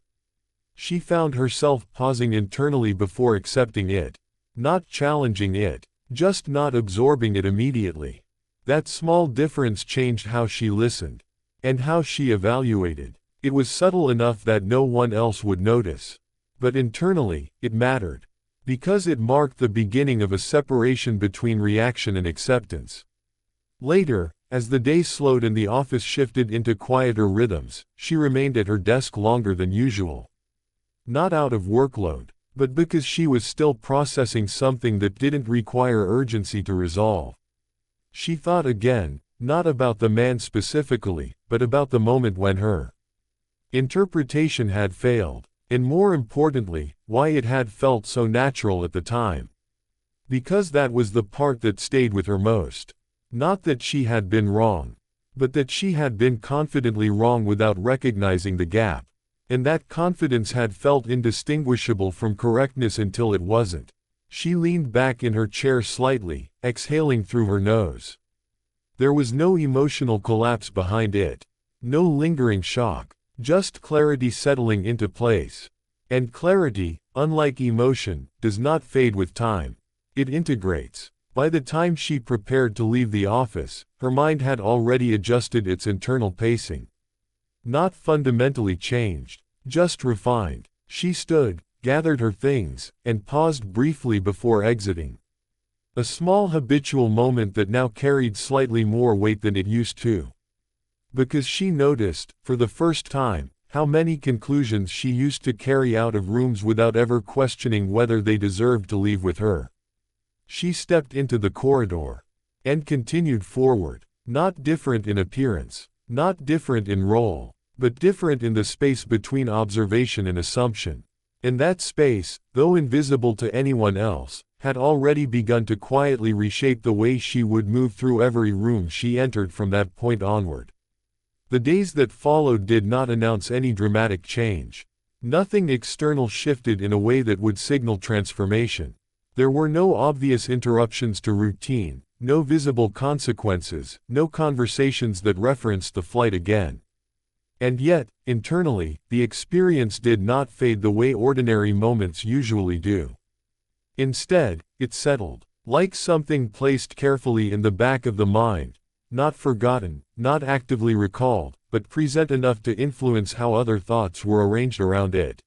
She found herself pausing internally before accepting it. Not challenging it, just not absorbing it immediately. That small difference changed how she listened, and how she evaluated. It was subtle enough that no one else would notice. But internally, it mattered. Because it marked the beginning of a separation between reaction and acceptance. Later, as the day slowed and the office shifted into quieter rhythms, she remained at her desk longer than usual. Not out of workload, but because she was still processing something that didn't require urgency to resolve. She thought again, not about the man specifically, but about the moment when her interpretation had failed. And more importantly, why it had felt so natural at the time. Because that was the part that stayed with her most. Not that she had been wrong, but that she had been confidently wrong without recognizing the gap. And that confidence had felt indistinguishable from correctness until it wasn't. She leaned back in her chair slightly, exhaling through her nose. There was no emotional collapse behind it. No lingering shock. Just clarity settling into place. And clarity, unlike emotion, does not fade with time. It integrates. By the time she prepared to leave the office, her mind had already adjusted its internal pacing. Not fundamentally changed, just refined. She stood, gathered her things, and paused briefly before exiting. A small habitual moment that now carried slightly more weight than it used to. Because she noticed, for the first time, how many conclusions she used to carry out of rooms without ever questioning whether they deserved to leave with her. She stepped into the corridor. And continued forward. Not different in appearance. Not different in role. But different in the space between observation and assumption. And that space, though invisible to anyone else, had already begun to quietly reshape the way she would move through every room she entered from that point onward. The days that followed did not announce any dramatic change. Nothing external shifted in a way that would signal transformation. There were no obvious interruptions to routine, no visible consequences, no conversations that referenced the flight again. And yet, internally, the experience did not fade the way ordinary moments usually do. Instead, it settled, like something placed carefully in the back of the mind. Not forgotten, not actively recalled, but present enough to influence how other thoughts were arranged around it.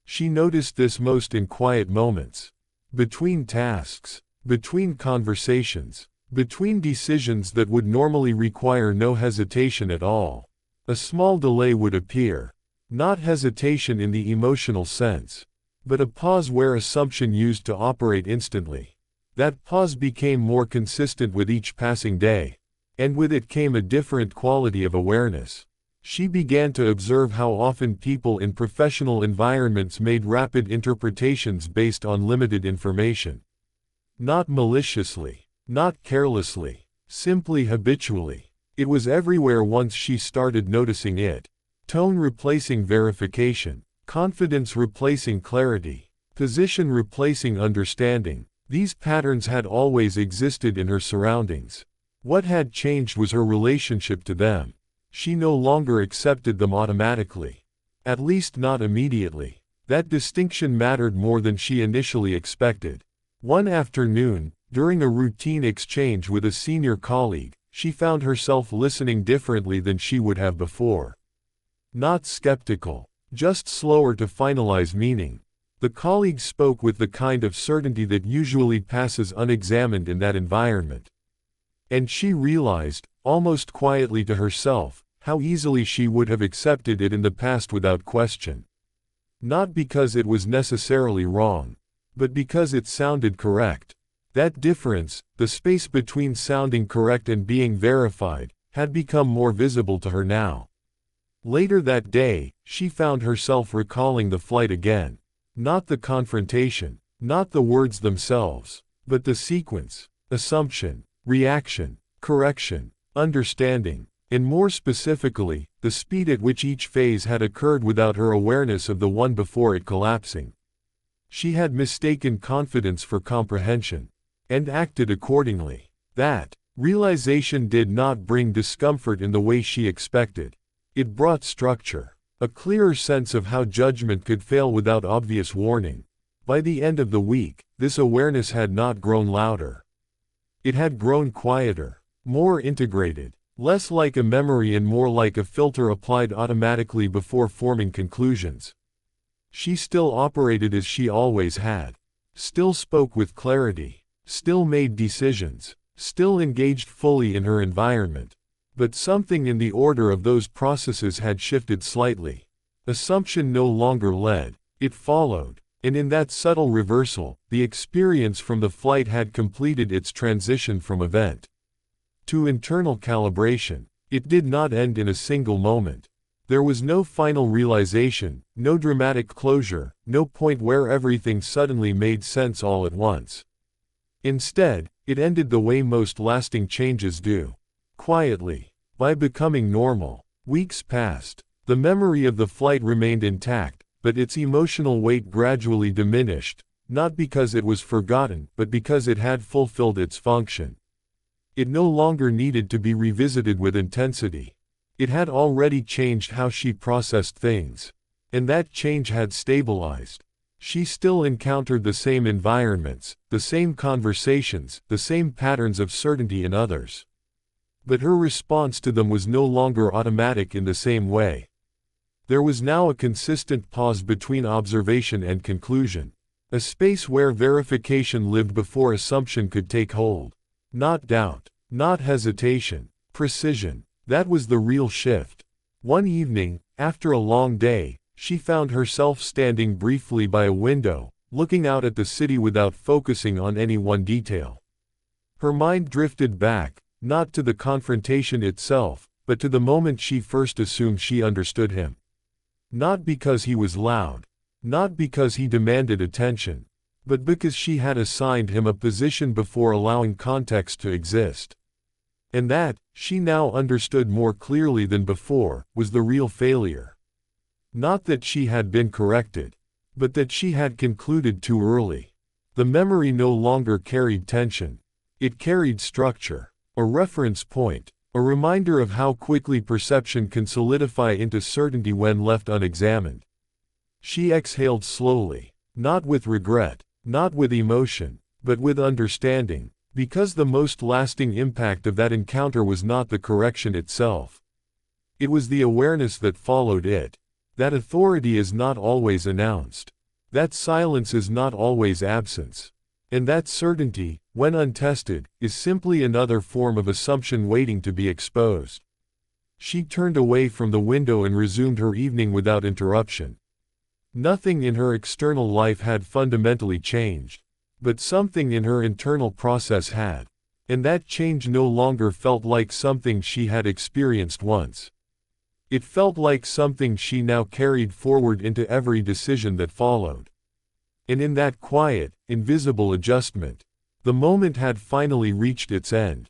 She noticed this most in quiet moments. Between tasks, between conversations, between decisions that would normally require no hesitation at all. A small delay would appear. Not hesitation in the emotional sense, but a pause where assumption used to operate instantly. That pause became more consistent with each passing day. And with it came a different quality of awareness. She began to observe how often people in professional environments made rapid interpretations based on limited information. Not maliciously, not carelessly, simply habitually. It was everywhere once she started noticing it. Tone replacing verification, confidence replacing clarity, position replacing understanding. These patterns had always existed in her surroundings. What had changed was her relationship to them. She no longer accepted them automatically. At least not immediately. That distinction mattered more than she initially expected. One afternoon, during a routine exchange with a senior colleague, she found herself listening differently than she would have before. Not skeptical, just slower to finalize meaning. The colleague spoke with the kind of certainty that usually passes unexamined in that environment. And she realized, almost quietly to herself, how easily she would have accepted it in the past without question. Not because it was necessarily wrong, but because it sounded correct. That difference, the space between sounding correct and being verified, had become more visible to her now. Later that day, she found herself recalling the flight again. Not the confrontation, not the words themselves, but the sequence, assumption, reaction, correction, understanding, and more specifically, the speed at which each phase had occurred without her awareness of the one before it collapsing. She had mistaken confidence for comprehension, and acted accordingly. That realization did not bring discomfort in the way she expected. It brought structure, a clearer sense of how judgment could fail without obvious warning. By the end of the week, this awareness had not grown louder. It had grown quieter, more integrated, less like a memory and more like a filter applied automatically before forming conclusions. She still operated as she always had, still spoke with clarity, still made decisions, still engaged fully in her environment. But something in the order of those processes had shifted slightly. Assumption no longer led, it followed, and in that subtle reversal, the experience from the flight had completed its transition from event to internal calibration. It did not end in a single moment. There was no final realization, no dramatic closure, no point where everything suddenly made sense all at once. Instead, it ended the way most lasting changes do. Quietly, by becoming normal. Weeks passed. The memory of the flight remained intact, but its emotional weight gradually diminished, not because it was forgotten, but because it had fulfilled its function. It no longer needed to be revisited with intensity. It had already changed how she processed things. And that change had stabilized. She still encountered the same environments, the same conversations, the same patterns of certainty in others. But her response to them was no longer automatic in the same way. There was now a consistent pause between observation and conclusion, a space where verification lived before assumption could take hold. Not doubt, not hesitation, precision. That was the real shift. One evening, after a long day, she found herself standing briefly by a window, looking out at the city without focusing on any one detail. Her mind drifted back, not to the confrontation itself, but to the moment she first assumed she understood him. Not because he was loud, not because he demanded attention, but because she had assigned him a position before allowing context to exist. And that, she now understood more clearly than before, was the real failure. Not that she had been corrected, but that she had concluded too early. The memory no longer carried tension. It carried structure, a reference point, a reminder of how quickly perception can solidify into certainty when left unexamined. She exhaled slowly, not with regret, not with emotion, but with understanding, because the most lasting impact of that encounter was not the correction itself. It was the awareness that followed it. That authority is not always announced. That silence is not always absence. And that certainty, when untested, is simply another form of assumption waiting to be exposed. She turned away from the window and resumed her evening without interruption. Nothing in her external life had fundamentally changed, but something in her internal process had. And that change no longer felt like something she had experienced once. It felt like something she now carried forward into every decision that followed. And in that quiet, invisible adjustment, the moment had finally reached its end.